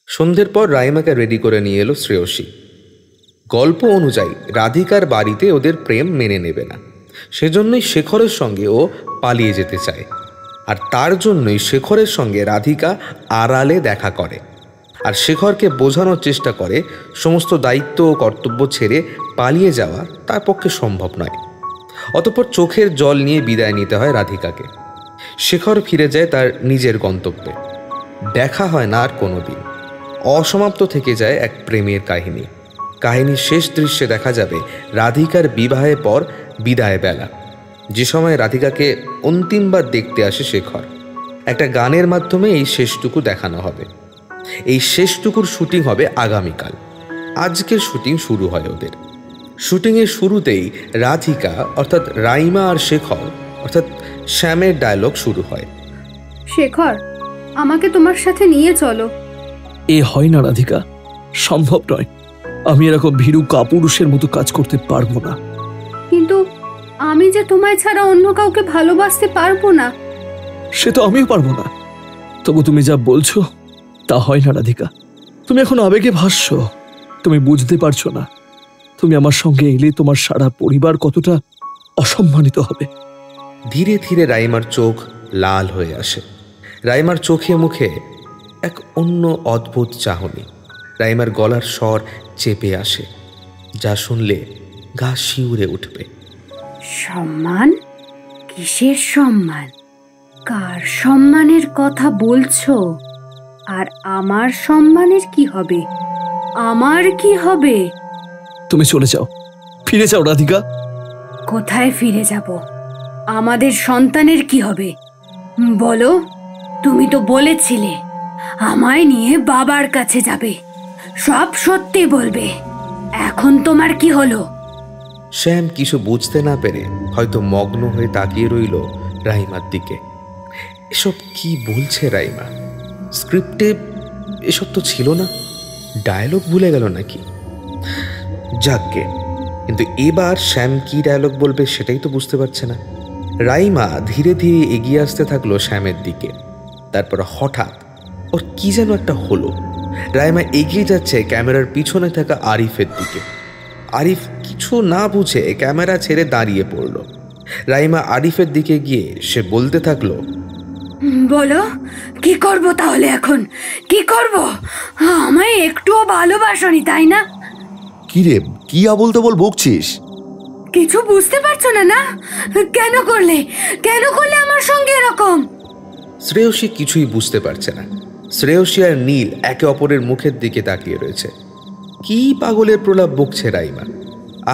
সন্ধ্যের পর রাইমাকে রেডি করে নিয়ে এলো শ্রেয়সী। গল্প অনুযায়ী রাধিকার বাড়িতে ওদের প্রেম মেনে নেবে না, সেজন্যই শেখরের সঙ্গে ও পালিয়ে যেতে চায়। আর তার জন্যই শেখরের সঙ্গে রাধিকা আড়ালে দেখা করে, আর শেখরকে বোঝানোর চেষ্টা করে সমস্ত দায়িত্ব ও কর্তব্য ছেড়ে পালিয়ে যাওয়া তার পক্ষে সম্ভব নয়। অতঃপর চোখের জল নিয়ে বিদায় নিতে হয় রাধিকাকে। শেখর ফিরে যায় তার নিজের গন্তব্যে। দেখা হয় না আর কোনোদিন। অসমাপ্ত থেকে যায় এক প্রেমের কাহিনী। কাহিনীর শেষ দৃশ্যে দেখা যাবে রাধিকার বিবাহের পর বিদায় বেলা, যে সময় রাধিকাকে অন্তিমবার দেখতে আসে শেখর। একটা গানের মাধ্যমে এই শেষটুকু দেখানো হবে। এই শেষটুকুর শুটিং হবে আগামীকাল। আজকের শুটিং শুরু হয় ওদের। শুটিংয়ের শুরুতেই রাধিকা অর্থাৎ রাইমা আর শেখর অর্থাৎ শ্যামের ডায়লগ শুরু হয়। শেখর, আমাকে তোমার সাথে নিয়ে চলো। এ হয় না রাধিকা, সম্ভব নয়। আমি এরকম ভীরু কাপুরুষের মতো কাজ করতে পারবো না। কিন্তু আমি যে তোমায় ছাড়া অন্য কাউকে ভালোবাসতে পারবো না। সে তো আমিও পারবো না, তবু তুমি যা বলছো তা হয় না রাধিকা। তুমি এখন আবেগে ভাসছ, তুমি বুঝতে পারছো না। তুমি আমার সঙ্গে এলে তোমার সারা পরিবার কতটা অসম্মানিত হবে। ধীরে ধীরে রাইমার চোখ লাল হয়ে আসে। রাইমার চোখে মুখে এক অন্য অদ্ভুত চাহনি। রাইমার গলার স্বর চেপে আসে, যা শুনলে গা শিউরে উঠবে। সম্মান? কিসের সম্মান? কার সম্মানের কথা বলছো? আর আমার সম্মানের কি হবে? আমার কি হবে? তুমি চলে যাও, ফিরে যাও রাধিকা। কোথায় ফিরে যাব? আমাদের সন্তানের কি হবে বলো? তুমি তো বলেছিলে আমায় নিয়ে বাবার কাছে যাবে, সব সত্যি বলবে। এখন তোমার কি হলো? শ্যাম কিছু বুঝতে না পেরে হয়তো মগ্ন হয়ে তাকিয়ে রইল রাইমার দিকে। এসব কি বলছে রাইমা? স্ক্রিপ্টে এসব তো ছিল না। ডায়লগ ভুলে গেল নাকি? যাকগে, কিন্তু এবার শ্যাম কি ডায়লগ বলবে সেটাই তো বুঝতে পারছে না। রাইমা ধীরে ধীরে এগিয়ে আসতে থাকলো শ্যামের দিকে। তারপর হঠাৎ ওর কি যেন একটা হলো। রাইমা এগিয়ে যাচ্ছে ক্যামেরার পিছনে থাকা আরিফের দিকে। আরিফ কিছু না বুঝে ক্যামেরা ছেড়ে দাঁড়িয়ে পড়ল। রাইমা আরিফের দিকে গিয়ে সে বলতে থাকলো, বলো কি করব তাহলে? এখন কি করব? আমায় একটুও ভালোবাসনি তাই না? কি রে, কি আবল তাবল বকছিস? কিছু বুঝতে পারছো না? না কেন করলে আমার সঙ্গে এরকম? শ্রেয়সী কিছুই বুঝতে পারছে না। শ্রেয়সী আর নীল একে অপরের মুখের দিকে তাকিয়ে রয়েছে। কি পাগলের প্রলাপ বকছে রাইমা।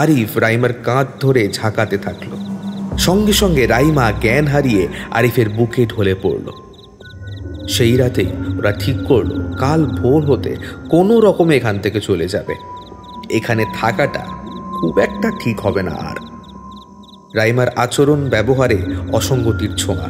আরিফ রাইমার কাঁধ ধরে ঝাঁকাতে থাকলো। সঙ্গে সঙ্গে রাইমা জ্ঞান হারিয়ে আরিফের বুকে ঢলে পড়ল। সেই রাতেই ওরা ঠিক করলো কাল ভোর হতে কোনো রকমে এখান থেকে চলে যাবে। এখানে থাকাটা খুব একটা ঠিক হবে না আর। রাইমার আচরণ ব্যবহারে অসঙ্গতির ছোঁয়া।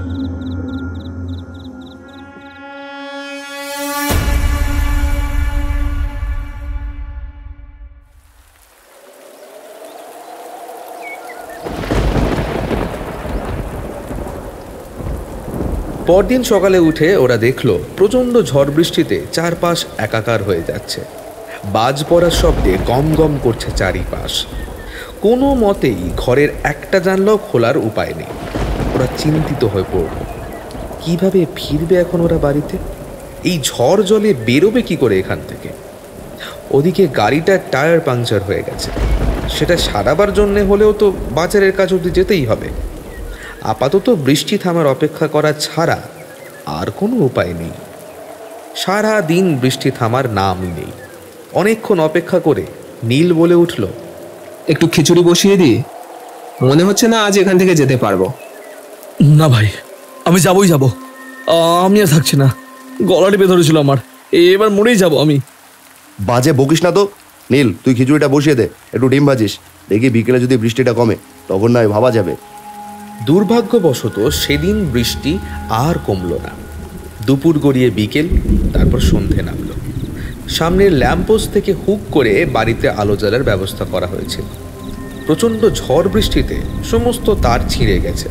পরদিন সকালে উঠে ওরা দেখল প্রচণ্ড ঝড় বৃষ্টিতে চারপাশ একাকার হয়ে যাচ্ছে। বাজ পড়ার শব্দে গম গম করছে চারিপাশ। কোনো মতেই ঘরের একটা জানলাও খোলার উপায় নেই। ওরা চিন্তিত হয়ে পড়ল, কিভাবে ফিরবে এখন ওরা বাড়িতে? এই ঝড় জলে বেরোবে কি করে এখান থেকে? ওদিকে গাড়িটার টায়ার পাংচার হয়ে গেছে। সেটা সারাবার জন্যে হলেও তো বাজারের কাজ অবধি যেতেই হবে। আপাতত বৃষ্টি থামার অপেক্ষা করা ছাড়া আর কোনো উপায় নেই। সারা দিন বৃষ্টি থামার নামই নেই। অনেকক্ষণ অপেক্ষা করে নীল বলে উঠল, একটু খিচুড়ি বসিয়ে দিই। মনে হচ্ছে না আজ এখান থেকে যেতে পারবো। না ভাই, আমি যাবই যাব। আমি আর থাকছি না, গলা টিপে ধরেছিল আমার। এবার মরেই যাব আমি। বাজে বকিস না তো। নীল, তুই খিচুড়িটা বসিয়ে দে, একটু ডিম ভাজিস। দেখি বিকেলে যদি বৃষ্টিটা কমে তখন নয় ভাবা যাবে। দুর্ভাগ্যবশত সেদিন বৃষ্টি আর কমল না। দুপুর গড়িয়ে বিকেল, তারপর সন্ধে নামল। সামনের ল্যাম্পপোস্ট থেকে হুক করে বাড়িতে আলো জ্বালার ব্যবস্থা করা হয়েছিল। প্রচণ্ড ঝড় বৃষ্টিতে সমস্ত তার ছিঁড়ে গেছে।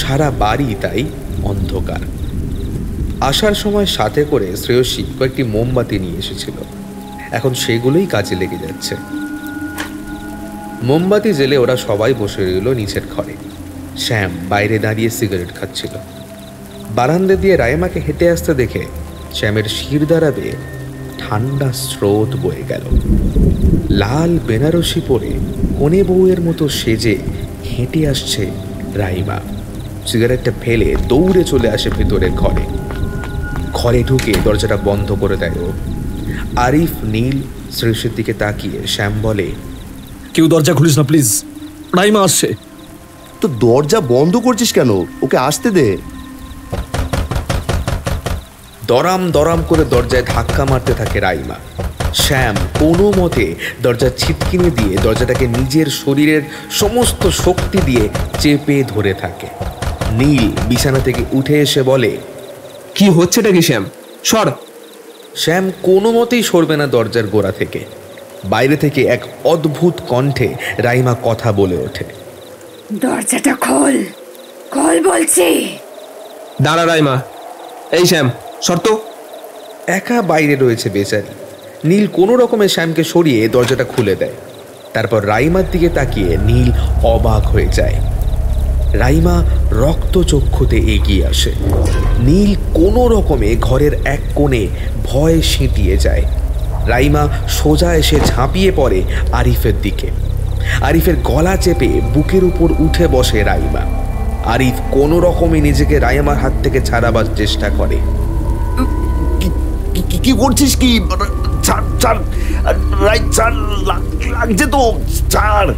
সারা বাড়ি তাই অন্ধকার। আসার সময় সাথে করে শ্রেয়সী কয়েকটি মোমবাতি নিয়ে এসেছিল। এখন সেগুলোই কাজে লেগে যাচ্ছে। মোমবাতি জেলে ওরা সবাই বসে রইল নিচের ঘরে। শ্যাম বাইরে দাঁড়িয়ে সিগারেট খাচ্ছিল। বারান্দা দিয়ে রাইমাকে হেঁটে আসতে দেখে শ্যামের শির দ্বারাবে ঠান্ডা স্রোত বয়ে গেল। লাল বেনারসি পরে কনে বউয়ের মতো সেজে হেঁটে আসছে রাইমা। সিগারেটটা ফেলে দৌড়ে চলে আসে ভেতরের ঘরে। ঘরে ঢুকে দরজাটা বন্ধ করে দেয় ও। আরিফ নীল শ্রেষের দিকে তাকিয়ে শ্যাম বলে, কেউ দরজা খুলিস না প্লিজ, রাইমা আসছে। তো দরজা বন্ধ করছিস কেন? ওকে আসতে দে। দরাম দরাম করে দরজায় ধাক্কা মারতে থাকে রাইমা। শ্যাম কোনো মতে দরজা ছিটকিনি দিয়ে দরজাটাকে নিজের শরীরের সমস্ত শক্তি দিয়ে চেপে ধরে থাকে। নীল বিছানা থেকে উঠে এসে বলে, কি হচ্ছেটা কি শ্যাম? সর। শ্যাম কোনো মতেই সরবে না দরজার গোড়া থেকে। বাইরে থেকে এক অদ্ভুত কণ্ঠে রাইমা কথা বলে ওঠে, দরজাটা খোল, খোল বলছি। দাঁড়া রাইমা। এই শ্যাম, সর তো। একা বাইরে রয়েছে বেচারি। নীল কোনো রকমে শ্যামকে সরিয়ে দরজাটা খুলে দেয়। তারপর রাইমার দিকে তাকিয়ে নীল অবাক হয়ে যায়। রাইমা রক্তচক্ষুতে এগিয়ে আসে। নীল কোনো রকমে ঘরের এক কোণে ভয়ে সিঁটিয়ে যায়। রাইমা সোজা এসে ঝাঁপিয়ে পড়ে আরিফের দিকে। আরিফের গলা চেপে বুকের উপর উঠে বসে রাইমা। আরিফ কোনো রকমে নিজেকে রাইমার হাত থেকে ছাড়াবার চেষ্টা করে। কি করছিস কি? ছাড় ছাড়, রাইট ছাড়, লাগছে তো, ছাড়।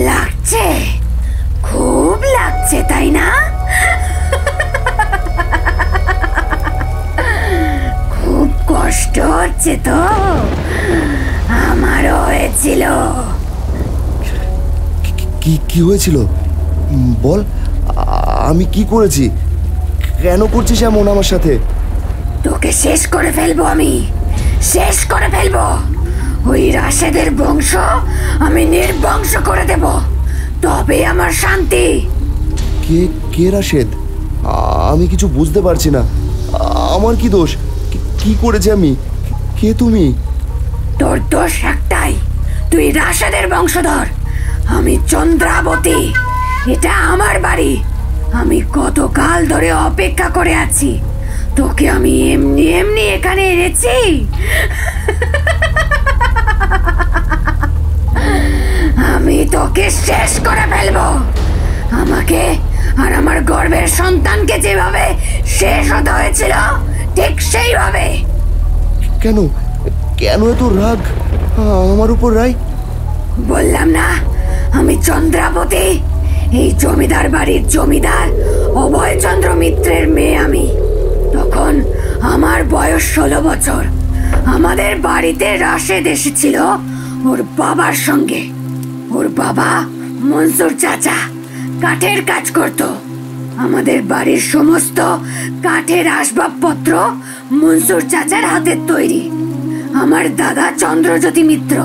লাগছে, খুব লাগছে তাই না? খুব কষ্ট হচ্ছে তো? আমারও হয়েছিল। কি হয়েছিল বল? আমি কি করেছি? কেন করছিস এমন আমার সাথে? তোকে শেষ করে ফেলবো, আমি শেষ করে ফেলবো। ওই রাশেদের বংশ আমি নির্বংশ করে দেব, তবে আমার শান্তি। কে কে রাশেদ? আমি কিছু বুঝতে পারছি না। আমার কি দোষ? কি করেছি আমি? কে তুমি? তোর দোষ একটাই, তুই রাশেদের বংশধর। আমি চন্দ্রাবতী, এটা আমার বাড়ি। আমি কতকাল ধরে অপেক্ষা করে আছি। তোকে আমি এমনি এমনি এখানে এনেছি? আমি তোকে শেষ করে ফেলবো। আমাকে আর আমার গর্ভের সন্তানকে যেভাবে শেষ হতে হয়েছিল ঠিক সেইভাবে। কেন কেন এত রাগ আমার উপর রাই? বললাম না আমি চন্দ্রাবতী, এই জমিদার বাড়ির জমিদার অভয়চন্দ্র মিত্রের মেয়ে আমি। তখন আমার বয়স 16 বছর। আমাদের বাড়িতে রাশেদ এসেছিল ওর বাবার সঙ্গে। ওর বাবা মনসুর চাচা কাঠের কাজ করত। আমাদের বাড়ির সমস্ত কাঠের আসবাবপত্র মনসুর চাচার হাতের তৈরি। আমার দাদা চন্দ্রজ্যোতি মিত্র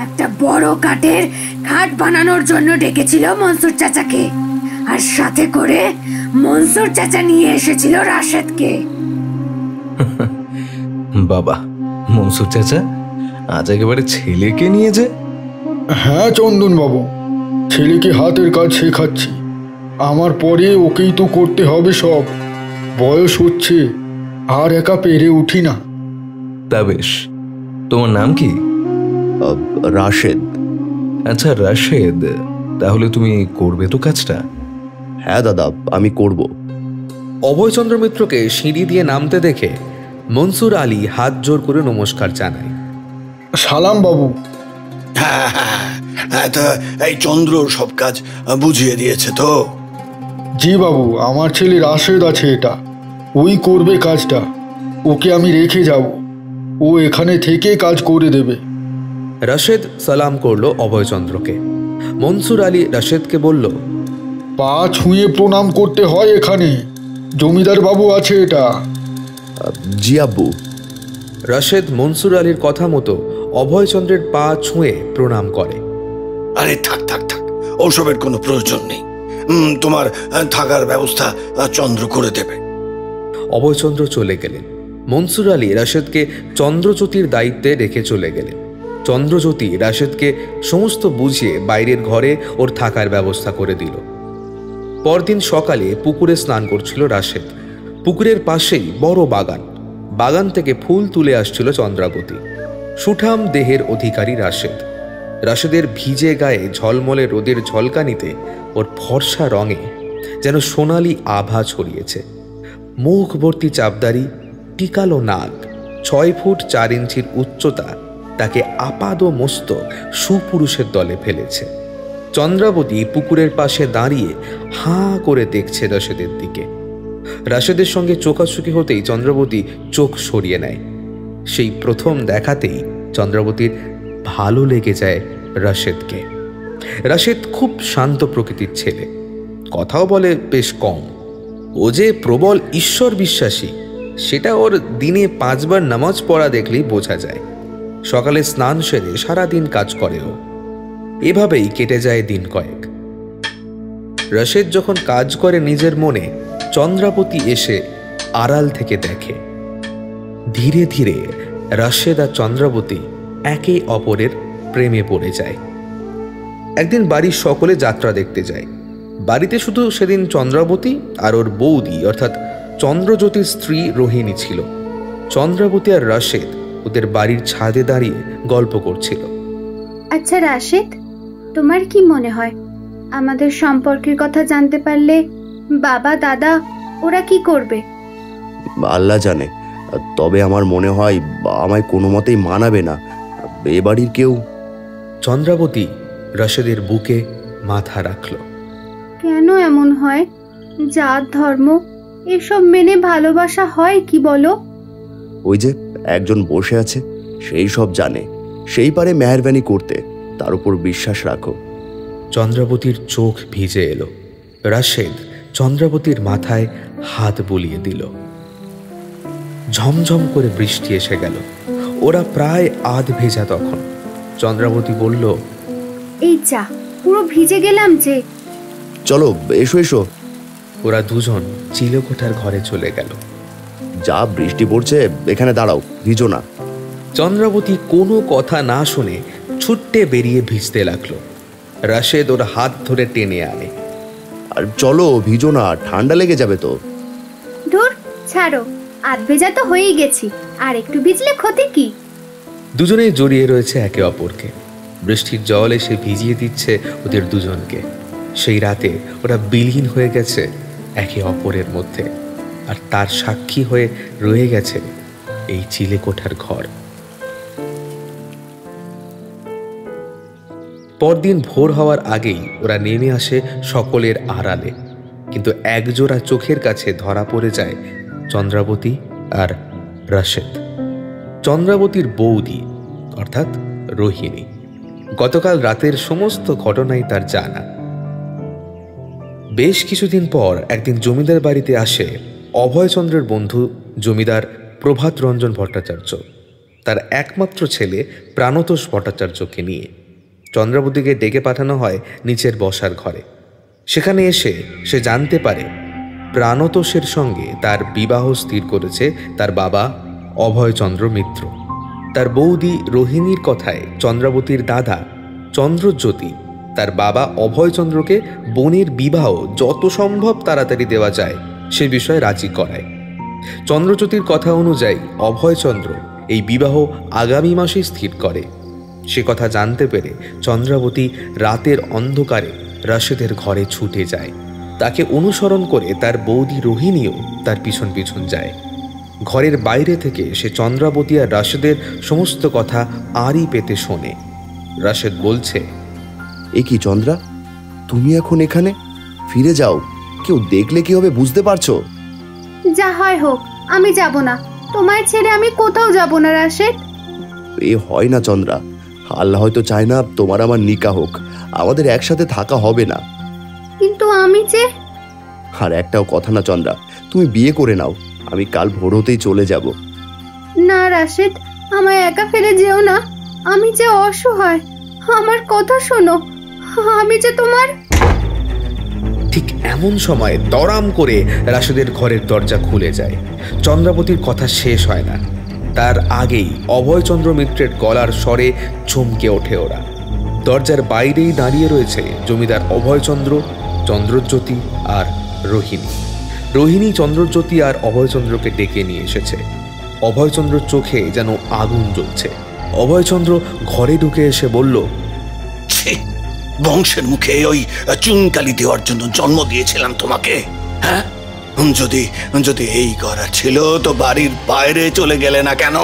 একটা বড় কাঠের খাট বানানোর জন্য ডেকেছিল মনসুর চাচাকে, আর সাথে করে মনসুর চাচা নিয়ে এসেছিল রাশেদকে। বাবা, মনসুর চাচা আজ একেবারে ছেলেকে নিয়ে যে। হ্যাঁ চন্দন বাবু, ছেলেকে হাতের কাজ শেখাচ্ছি। আমার পরে ওকেই তো করতে হবে সব। বয়স হচ্ছে, আর একা পেরে উঠি না। তা বেশ, তোমার নাম কি? রাশেদ। আচ্ছা রাশেদ, তাহলে তুমি করবে তো কাজটা? হ্যাঁ দাদা, আমি করব। অভয়চন্দ্র মিত্রকে সিঁড়ি দিয়ে নামতে দেখে মনসুর আলী হাত জোর করে নমস্কার জানায়। সালাম বাবু। হ্যাঁ, তা এই চন্দ্র সব কাজ বুঝিয়ে দিয়েছে তো? জি বাবু, আমার ছেলে রাশেদ আছে, এটা ওই করবে কাজটা। ওকে আমি রেখে যাব, ও এখানে থেকে কাজ করে দেবে। রাশেদ সালাম করলো অভয়চন্দ্রকে। মনসুর আলী রাশেদকে বলল, পা ছুঁয়ে প্রণাম করতে হয় এখানে, জমিদার বাবু আছে এটা। জি আব্বু। রাশেদ মনসুর আলীর কথা মতো অভয়চন্দ্রের পা ছুঁয়ে প্রণাম করে। আরে থাক থাক থাক, ওসবের কোনো প্রয়োজন নেই। তোমার থাকার ব্যবস্থা চন্দ্র করে দেবে। অভয়চন্দ্র চলে গেলেন। মনসুর আলী রাশেদকে চন্দ্রজ্যোতির দায়িত্বে রেখে চলে গেলেন। চন্দ্রজ্যোতি রাশেদকে সমস্ত বুঝিয়ে বাইরের ঘরে ওর থাকার ব্যবস্থা করে দিল। পরদিন সকালে পুকুরে স্নান করছিল রাশেদ। পুকুরের পাশেই বড় বাগান, বাগান থেকে ফুল তুলে আসছিল চন্দ্রাবতী। সুঠাম দেহের অধিকারী রাশেদ। রাশেদের ভিজে গায়ে ঝলমলে রোদের ঝলকানিতে ওর ফর্সা রঙে যেন সোনালি আভা ছড়িয়েছে। মুখ ভর্তি চাপদারি, টিকালো নাক, 6 ফুট 4 ইঞ্চির উচ্চতা তাকে আপাদ মস্তক সুপুরুষের দলে ফেলেছে। চন্দ্রাবতী পুকুরের পাশে দাঁড়িয়ে হাঁ করে দেখছে রাশেদের দিকে। রাশেদের সঙ্গে চোখাচোখি হতেই চন্দ্রাবতী চোখ সরিয়ে নেয়। সেই প্রথম দেখাতেই চন্দ্রাবতীর ভালো লেগে যায় রাশেদকে। রাশেদ খুব শান্ত প্রকৃতির ছেলে, কথাও বলে বেশ কম। ও যে প্রবল ঈশ্বর বিশ্বাসী সেটা ওর দিনে 5 বার নামাজ পড়া দেখলেই বোঝা যায়। সকালে স্নান সেরে সারাদিন কাজ করে ও। এভাবেই কেটে যায় দিন কয়েক। রাশেদ যখন কাজ করে নিজের মনে, চন্দ্রাবতী এসে আড়াল থেকে দেখে। ধীরে ধীরে রাশেদ আর চন্দ্রাবতী একে অপরের প্রেমে পড়ে যায়। একদিন বাড়ির সকলে যাত্রা দেখতে যায়। বাড়িতে শুধু সেদিন চন্দ্রাবতী আর ওর বৌদি অর্থাৎ চন্দ্রজ্যোতির স্ত্রী রোহিণী ছিল। চন্দ্রাবতী আর রাশেদ ওদের বাড়ির ছাদে দাঁড়িয়ে গল্প করছিল। আচ্ছা রাশেদ, তোমার কি মনে হয় আমাদের সম্পর্কের কথা জানতে পারলে বাবা দাদা ওরা কি করবে? আল্লাহ জানে, তবে আমার মনে হয় আমায় কোনো মতেই মানাবে না এ বাড়ির কেউ। চন্দ্রাবতী রাশেদের বুকে মাথা রাখল। কেন এমন হয়? জাত ধর্ম এসব মেনে ভালোবাসা হয় কি বলো? ওই যে একজন বসে আছে, সেই সব জানে, সেই পারে মেহেরবানি করতে, তার উপর বিশ্বাস রাখো। চন্দ্রাবতীর চোখ ভিজে এলো। রাশেদ চন্দ্রাবতীর মাথায় হাত বুলিয়ে দিল। ঝমঝম করে বৃষ্টি এসে গেল। ওরা প্রায় আধ ভেজা তখন। চন্দ্রাবতী বলল, এই চা, পুরো ভিজে গেলাম যে। চলো এসো এসো। ওরা দুজন চিলেকোঠার ঘরে চলে গেল। যা বৃষ্টি পড়ছে, এখানে দাঁড়াও, ভিজো না। চন্দ্রাবতী কোনো কথা না শুনে ছুট্টে বেরিয়ে ভিজতে লাগলো। রাশেদ ওর হাত ধরে টেনে আনে। আর চলো, ভিজো না, ঠান্ডা লেগে যাবে তো। ধুর ছাড়ো, আধ ভেজা তো হয়েই গেছি, আর একটু ভিজলে ক্ষতি কি? দুজনেই জড়িয়ে রয়েছে একে অপরকে। বৃষ্টির জল এসে ভিজিয়ে দিচ্ছে ওদের দুজনকে। সেই রাতে ওরা বিলীন হয়ে গেছে একে অপরের মধ্যে, আর তার সাক্ষী হয়ে রয়ে গেছে এই চিলেকোঠার ঘর। পরদিন ভোর হওয়ার আগেই ওরা নেমে আসে সকলের আড়ালে, কিন্তু একজোড়া চোখের কাছে ধরা পড়ে যায় চন্দ্রাবতী আর রাশেদ। চন্দ্রাবতীর বৌদি অর্থাৎ রোহিণী। গতকাল রাতের সমস্ত ঘটনাই তার জানা। বেশ কিছুদিন পর একদিন জমিদার বাড়িতে আসে অভয়চন্দ্রের বন্ধু জমিদার প্রভাত রঞ্জন ভট্টাচার্য, তার একমাত্র ছেলে প্রাণতোষ ভট্টাচার্যকে নিয়ে। চন্দ্রাবতীকে ডেকে পাঠানো হয় নিচের বসার ঘরে। সেখানে এসে সে জানতে পারে প্রাণতোষের সঙ্গে তার বিবাহ স্থির করেছে তার বাবা অভয়চন্দ্র মিত্র। তার বৌদি রোহিণীর কথায় চন্দ্রাবতীর দাদা চন্দ্রজ্যোতি তার বাবা অভয়চন্দ্রকে বোনের বিবাহ যত সম্ভব তাড়াতাড়ি দেওয়া যায় সে বিষয়ে রাজি করায়। চন্দ্রজ্যোতির কথা অনুযায়ী অভয়চন্দ্র এই বিবাহ আগামী মাসে স্থির করে। সে কথা জানতে পেরে চন্দ্রাবতী রাতের অন্ধকারে রাশেদের ঘরে ছুটে যায়। তাকে অনুসরণ করে তার বৌদি রোহিণীও তার পিছন পিছন যায়। ঘরের বাইরে থেকে সে চন্দ্রাবতী আর রাশেদের সমস্ত কথা আড়ি পেতে শোনে। রাশেদ বলছে, এ কি চন্দ্রা, তুমি এখন এখানে? ফিরে যাও, কেউ দেখলে কি হবে বুঝতে পারছো? যা হয় হোক, আমি যাব না। তোমায় ছেড়ে আমি কোথাও যাব না রাশেদ। এ হয় না চন্দ্রা, আল্লাহ হয়তো চায় না তোমার আমার নিকাহ হোক, আমাদের একসাথে থাকা হবে না। কিন্তু আমি যে... আর একটাও কথা না চন্দ্রা, তুমি বিয়ে করে নাও, আমি কাল ভোর হতেই চলে যাব। না রাশেদ, আমায় একা ফেলে যেও না, আমি যে অসহায়। আমার কথা শোনো, আমি যে তোমার... ঠিক এমন সময় দরাম করে রাশেদের ঘরের দরজা খুলে যায়। চন্দ্রাবতীর কথা শেষ হয় না, তার আগেই অভয়চন্দ্র মিত্রের গলার স্বরে চমকে ওঠে ওরা। দরজার বাইরেই দাঁড়িয়ে রয়েছে জমিদার অভয়চন্দ্র, চন্দ্রজ্যোতি আর রোহিণী। রোহিণী চন্দ্রজ্যোতি আর অভয়চন্দ্রকে ডেকে নিয়ে এসেছে। অভয়চন্দ্রর চোখে যেন আগুন জ্বলছে। অভয়চন্দ্র ঘরে ঢুকে এসে বলল, বংশের মুখে ওই চুনকালি দেওয়ার জন্য জন্ম দিয়েছিলাম তোমাকে। হ্যাঁ, যদি যদি এই করা ছিল তো বাড়ির বাইরে চলে গেলে না কেন?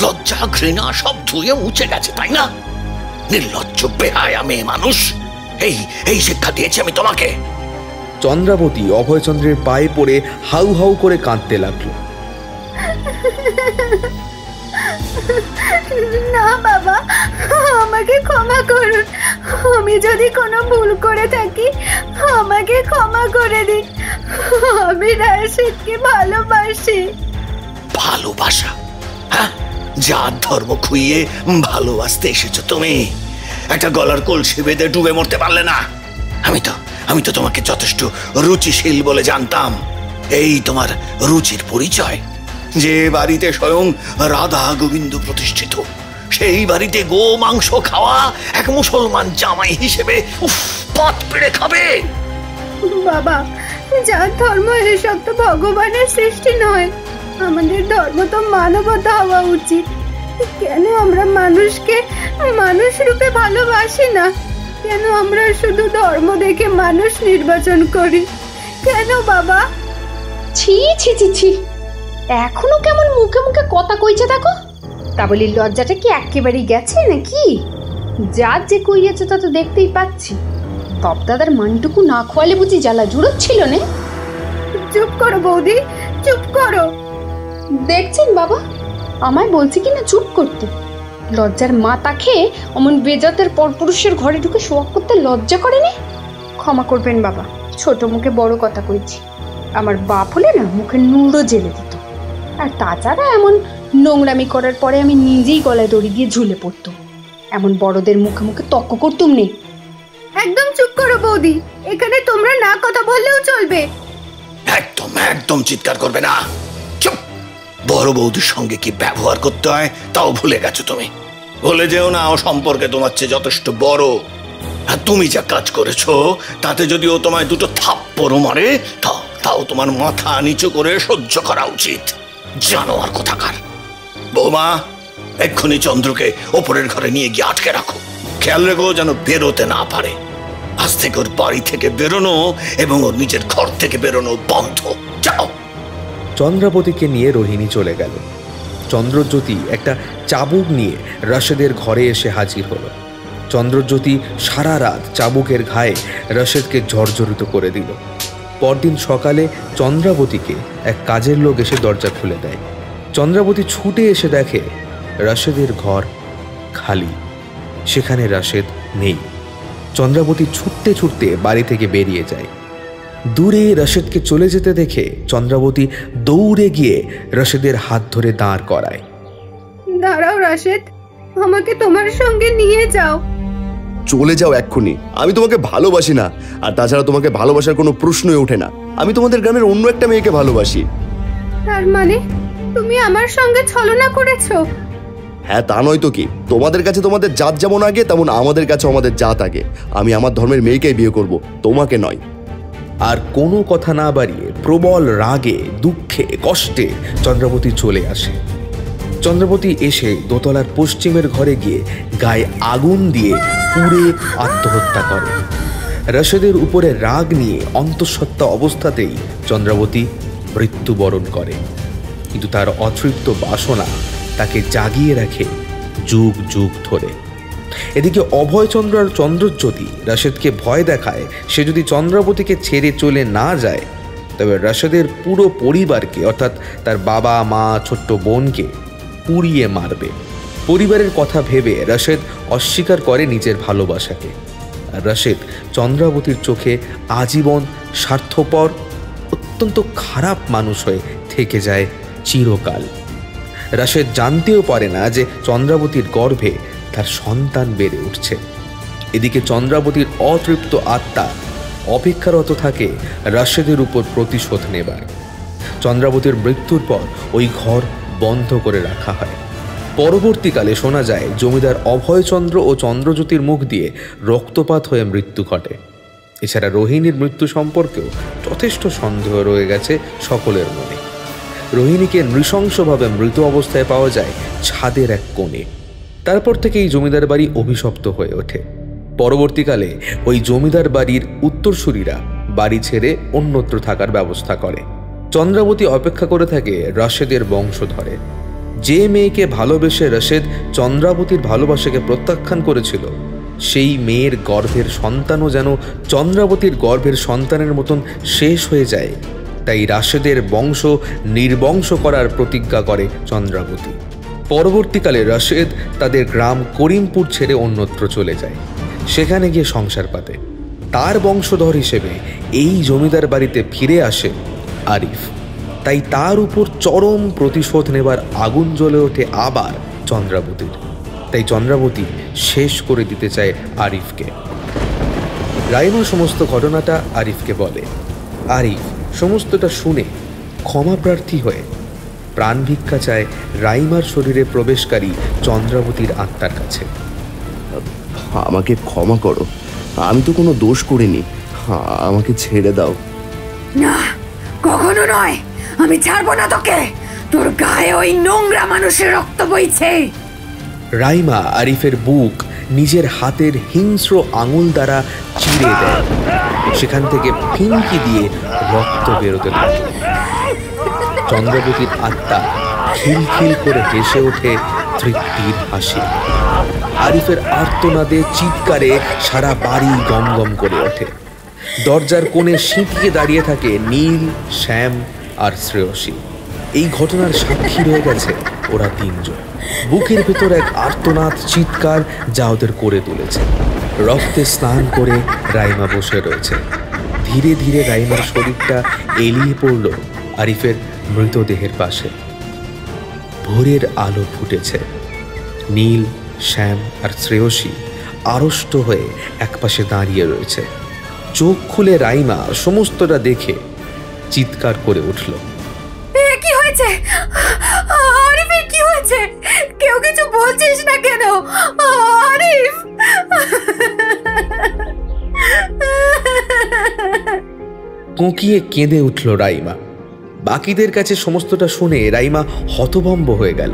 লজ্জা ঘৃণা সব ধুয়ে মুছে গেছে, তাই না? নির্লজ্জ বেহায়া মেয়ে মানুষ। এই শিক্ষা দিয়েছি আমি তোমাকে। চন্দ্রাবতী অভয়চন্দ্রের পায়ে পড়ে হাউ হাউ করে কাঁদতে লাগলো। না বাবা, আমাকে ক্ষমা করুন। আমি যদি কোনো ভুল করে থাকি আমাকে ক্ষমা করে দিন। আমি রাশেদকে ভালোবাসি। ভালোবাসা? হ্যাঁ, জাত ধর্ম খুইয়ে ভালোবাসতে এসেছো তুমি? একটা গলার কলসি বেঁধে ডুবে মরতে পারলে না? আমি তো তোমাকে যথেষ্ট রুচিশীল বলে জানতাম। এই তোমার রুচির পরিচয়? যে বাড়িতে স্বয়ং রাধা গোবিন্দ প্রতিষ্ঠিত, সেই বাড়িতে গো মাংস খাওয়া এক মুসলমান জামাই হিসেবে পাত পেড়ে খাবে? বাবা, যার ধর্ম এসব তো ভগবানের সৃষ্টি নয়। আমাদের ধর্ম তো মানবতা হওয়া উচিত। কেন আমরা মানুষকে মানুষ রূপে ভালোবাসি না? কেন আমরা শুধু ধর্ম দেখে মানুষ নির্বাচন করি? কেন বাবা? ছি ছি ছি ছি, এখনো কেমন মুখে মুখে কথা কইছে দেখো। তা বলি লজ্জাটা কি একেবারেই গেছে নাকি? যার যে কইয়েছে তা তো দেখতেই পাচ্ছি। বাপ দাদার মানটুকু না খোয়ালে বুঝি জ্বালা জুড়োচ্ছিল না? চুপ করো বৌদি, চুপ করো। দেখছেন বাবা, আমায় বলছি কি না চুপ করতে? লজ্জার মাথা খেয়ে অমন বেজাতের পরপুরুষের ঘরে ঢুকে শোয়াক করতে লজ্জা করে না? ক্ষমা করবেন বাবা, ছোট মুখে বড় কথা কইছি। আমার বাপ হলে না মুখে নুড়ো জেলে দিত। আর তাছাড়া এমন নোংরামি করার পরে আমি নিজেই গলায় দড়ি দিয়ে ঝুলে পড়তো। এমন বড়দের মুখে মুখে তর্ক করতুম নে। একদম চুপ করো বৌদি, এখানে তোমরা না কথা বললেও চলবে। একদম একদম চিৎকার করবে না। চুপ। বড় বৌদির সঙ্গে কি ব্যবহার করতে হয় তাও ভুলে গেছো তুমি। ভুলে যেও না, ও সম্পর্কে তোমার চেয়ে যথেষ্ট বড়। আর তুমি যা কাজ করেছো তাতে যদি ও তোমায় দুটো থাপ্পড় মারে তাও তোমার মাথা নিচু করে সহ্য করা উচিত। জানোয়ার কোথাকার। বৌমা, এক্ষুনি চন্দ্রকে ওপরের ঘরে নিয়ে গিয়ে আটকে রাখো। খেয়াল রেখো যেন বেরোতে না পারে। আজ থেকে ওর বাড়ি থেকে বেরোনো এবং ওর নিজের ঘর থেকে বেরোনো বন্ধ। যাও। চন্দ্রাবতীকে নিয়ে রোহিণী চলে গেল। চন্দ্রজ্যোতি একটা চাবুক নিয়ে রাশেদের ঘরে এসে হাজির হলো। চন্দ্রজ্যোতি সারা রাত চাবুকের ঘায়ে রাশেদকে জর্জরিত করে দিল। পরদিন সকালে চন্দ্রাবতীকে এক কাজের লোক এসে দরজা খুলে দেয়। চন্দ্রাবতী ছুটে এসে দেখে রাশেদের ঘর খালি, সেখানে রাশেদ নেই। চন্দ্রাবতী ছুটতে ছুটতে বাড়ি থেকে বেরিয়ে যায়। দূরে রাশেদকে চলে যেতে দেখে চন্দ্রাবতী দৌড়ে গিয়ে রাশেদের হাত ধরে দাঁড় করায়। দাঁড়াও রাশেদ, আমাকে তোমার সঙ্গে নিয়ে যাও। চলে যাও এক্ষুনি, আমি তোমাকে ভালোবাসি না। আর তাছাড়া তোমাকে ভালোবাসার কোনো প্রশ্নই ওঠে না। আমি তোমাদের গ্রামের অন্য একটা মেয়েকে ভালোবাসি। তার মানে তুমি আমার সঙ্গে ছলনা করেছো? হ্যাঁ, তা নয় তো কি। তোমাদের কাছে তোমাদের জাত যেমন আগে, তেমন আমাদের কাছে আমাদের জাত আগে। আমি আমার ধর্মের মেয়েকেই বিয়ে করব, তোমাকে নয়। আর কোনো কথা না বাড়িয়ে প্রবল রাগে, দুঃখে, কষ্টে চন্দ্রাবতী চলে আসে। চন্দ্রাবতী এসে দোতলার পশ্চিমের ঘরে গিয়ে গায়ে আগুন দিয়ে পুড়ে আত্মহত্যা করে। রাশেদের উপরে রাগ নিয়ে অন্তঃসত্ত্বা অবস্থাতেই চন্দ্রাবতী মৃত্যুবরণ করে। কিন্তু তার অতৃপ্ত বাসনা তাকে জাগিয়ে রাখে যুগ যুগ ধরে। এদিকে অভয়চন্দ্র আর চন্দ্রজ্যোতি রাশেদকে ভয় দেখায় সে যদি চন্দ্রাবতীকে ছেড়ে চলে না যায় তবে রাশেদের পুরো পরিবারকে, অর্থাৎ তার বাবা মা ছোট্ট বোনকে পুড়িয়ে মারবে। পরিবারের কথা ভেবে রাশেদ অস্বীকার করে নিজের ভালোবাসাকে। আর রাশেদ চন্দ্রাবতীর চোখে আজীবন স্বার্থপর, অত্যন্ত খারাপ মানুষ হয়ে থেকে যায় চিরকাল। রাশেদ জানতেও পারে না যে চন্দ্রাবতীর গর্ভে তার সন্তান বেড়ে উঠছে। এদিকে চন্দ্রাবতীর অতৃপ্ত আত্মা অপেক্ষারত থাকে রাশেদের উপর প্রতিশোধ নেবার। চন্দ্রাবতীর মৃত্যুর পর ওই ঘর বন্ধ করে রাখা হয়। পরবর্তীকালে শোনা যায় জমিদার অভয়চন্দ্র ও চন্দ্রজ্যোতির মুখ দিয়ে রক্তপাত হয়ে মৃত্যু ঘটে। এছাড়া রোহিণীর মৃত্যু সম্পর্কেও যথেষ্ট সন্দেহ রয়ে গেছে সকলের মনে। রোহিণীকে নৃশংসভাবে মৃত অবস্থায় পাওয়া যায় ছাদের এক কোণে। তারপর থেকে এই জমিদার বাড়ি অভিশপ্ত হয়ে ওঠে। পরবর্তীকালে ওই জমিদার বাড়ির উত্তরসূরিরা বাড়ি ছেড়ে অন্যত্র থাকার ব্যবস্থা করে। চন্দ্রাবতী অপেক্ষা করে থাকে রাশেদের বংশধরে। যে মেয়েকে ভালোবেসে রাশেদ চন্দ্রাবতীর ভালোবাসাকে প্রত্যাখ্যান করেছিল, সেই মেয়ের গর্ভের সন্তানও যেন চন্দ্রাবতীর গর্ভের সন্তানের মতন শেষ হয়ে যায়। তাই রাশেদের বংশ নির্বংশ করার প্রতিজ্ঞা করে চন্দ্রাবতী। পরবর্তীকালে রাশেদ তাদের গ্রাম করিমপুর ছেড়ে অন্যত্র চলে যায়। সেখানে গিয়ে সংসার পাতে। তার বংশধর হিসেবে এই জমিদার বাড়িতে ফিরে আসে আরিফ। তাই তার উপর চরম প্রতিশোধ নেবার আগুন জ্বলে ওঠে আবার চন্দ্রাবতীর। তাই চন্দ্রাবতী শেষ করে দিতে চায় আরিফকে। রাইমা সমস্ত ঘটনাটা আরিফকে বলে। আরিফ সমস্তটা শুনে ক্ষমা প্রার্থী হয়ে প্রাণ ভিক্ষা চায় রাইমার শরীরে প্রবেশকারী চন্দ্রাবতীর আত্মার কাছে। আমাকে ক্ষমা করো, আমি তো কোনো দোষ করিনি, আমাকে ছেড়ে দাও। না, কখনো নয়, আমি ছাড়বো না তোকে। তোর গায়ে ওই নোংরা মানুষের রক্ত বইছে। রাইমা আরিফের বুক নিজের হাতের হিংস্র আঙুল দ্বারা চিরে দেয়। সেখান থেকে ফিনকি দিয়ে রক্ত বেরোতে থাকে। চন্দ্রাবতীর আত্মা খিলখিল করে হেসে ওঠে তৃপ্তির হাসি। আরিফের আর্তনাদে চিৎকারে সারা বাড়ি গমগম করে ওঠে। দরজার কোণে সিঁটিয়ে দাঁড়িয়ে থাকে নীল, শ্যাম আর শ্রেয়সী। এই ঘটনার সাক্ষী রয়ে গেছে ওরা তিনজন। বুকের ভেতর এক আর্তনাদ চিৎকার যা ওদের করে তুলেছে। রক্তে স্নান করে রাইমা বসে রয়েছে। ধীরে ধীরে রাইমার শরীরটা এলিয়ে পড়ল আরিফের মৃতদেহের পাশে। ভোরের আলো ফুটেছে। নীল, শ্যাম আর শ্রেয়সী আড়ষ্ট হয়ে একপাশে দাঁড়িয়ে রয়েছে। চোখ খুলে রাইমা সমস্তটা দেখে চিৎকার করে উঠল। কি হয়েছে আরিফের? কি হয়েছে? কেউ কিছু বলছিস না কেন আরিফ? কোঁকিয়ে কেঁদে উঠল রাইমা। বাকিদের কাছে সমস্তটা শুনে রাইমা হতভম্ব হয়ে গেল।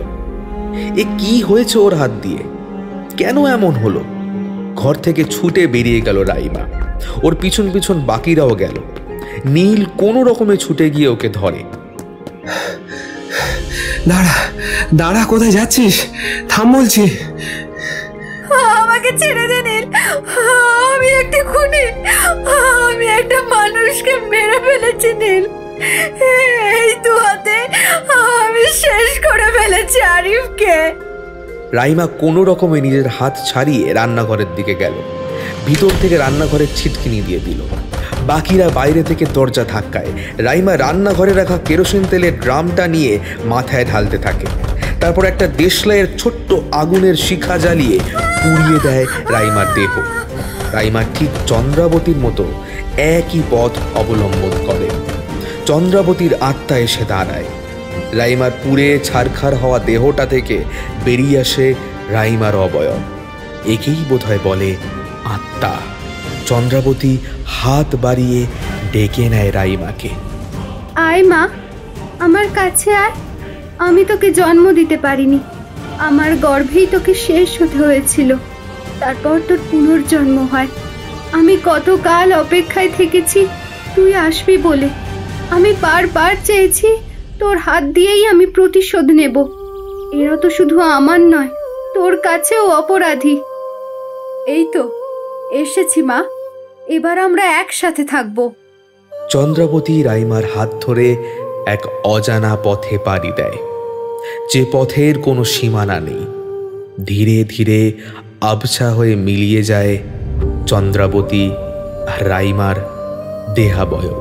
এ কি হয়েছে ওর হাত দিয়ে? কেন এমন হলো? ঘর থেকে ছুটে বেরিয়ে গেল রাইমা। ওর পিছন পিছন বাকিরাও গেল। নীল কোনো রকমে ছুটে গিয়ে ওকে ধরে। দাঁড়া দাঁড়া, কোথায় যাচ্ছিস? থাম বলছি। আমাকে ছেড়ে দে নীল, আমি একটা খুনি। আমি একটা মানুষকে মেরে ফেলেছি নীল। এই দু হাতে আমি শেষ করে ফেলেছি আরিফকে। রাইমা কোনো রকমে নিজের হাত ছাড়িয়ে রান্নাঘরের দিকে গেল। ভিতর থেকে রান্নাঘরের ছিটকিনি দিয়ে দিল। বাকিরা বাইরে থেকে দরজা ধাক্কায়। রাইমা রান্নাঘরে রাখা কেরোসিন তেলের ড্রামটা নিয়ে মাথায় ঢালতে থাকে। তারপর একটা দেশলাইয়ের ছোট্ট আগুনের শিখা জ্বালিয়ে পুড়িয়ে দেয় রাইমার দেহ। রাইমা ঠিক চন্দ্রাবতীর মতো একই পথ অবলম্বন করে। চন্দ্রাবতীর আত্মা এসে দাঁড়ায়। রাইমার পুড়ে ছারখার হওয়া দেহটা থেকে বেরিয়ে আসে রাইমার অবয়ব। একেই বোধহয় বলে আত্মা। চন্দ্রাবতী হাত বাড়িয়ে ডেকে নেয় রাইমাকে। আয় মা, আমার কাছে আয়। আমি তোকে জন্ম দিতে পারিনি, আমার গর্ভেই তোকে শেষ হতে হয়েছিল। তারপর তোর পুনর্জন্ম হয়। আমি কতকাল অপেক্ষায় থেকেছি তুই আসবি বলে। আমি বারবার চেয়েছি তোর হাত দিয়েই আমি প্রতিশোধ নেব। এরা তো শুধু আমার নয়, তোর কাছেও অপরাধী। এই তো এসেছি মা, এবার আমরা একসাথে থাকব। চন্দ্রাবতী রাইমার হাত ধরে এক অজানা পথে পাড়ি দেয়, যে পথের কোনো সীমানা নেই। ধীরে ধীরে আবছা হয়ে মিলিয়ে যায় চন্দ্রাবতী আর রাইমার দেহাবয়ব।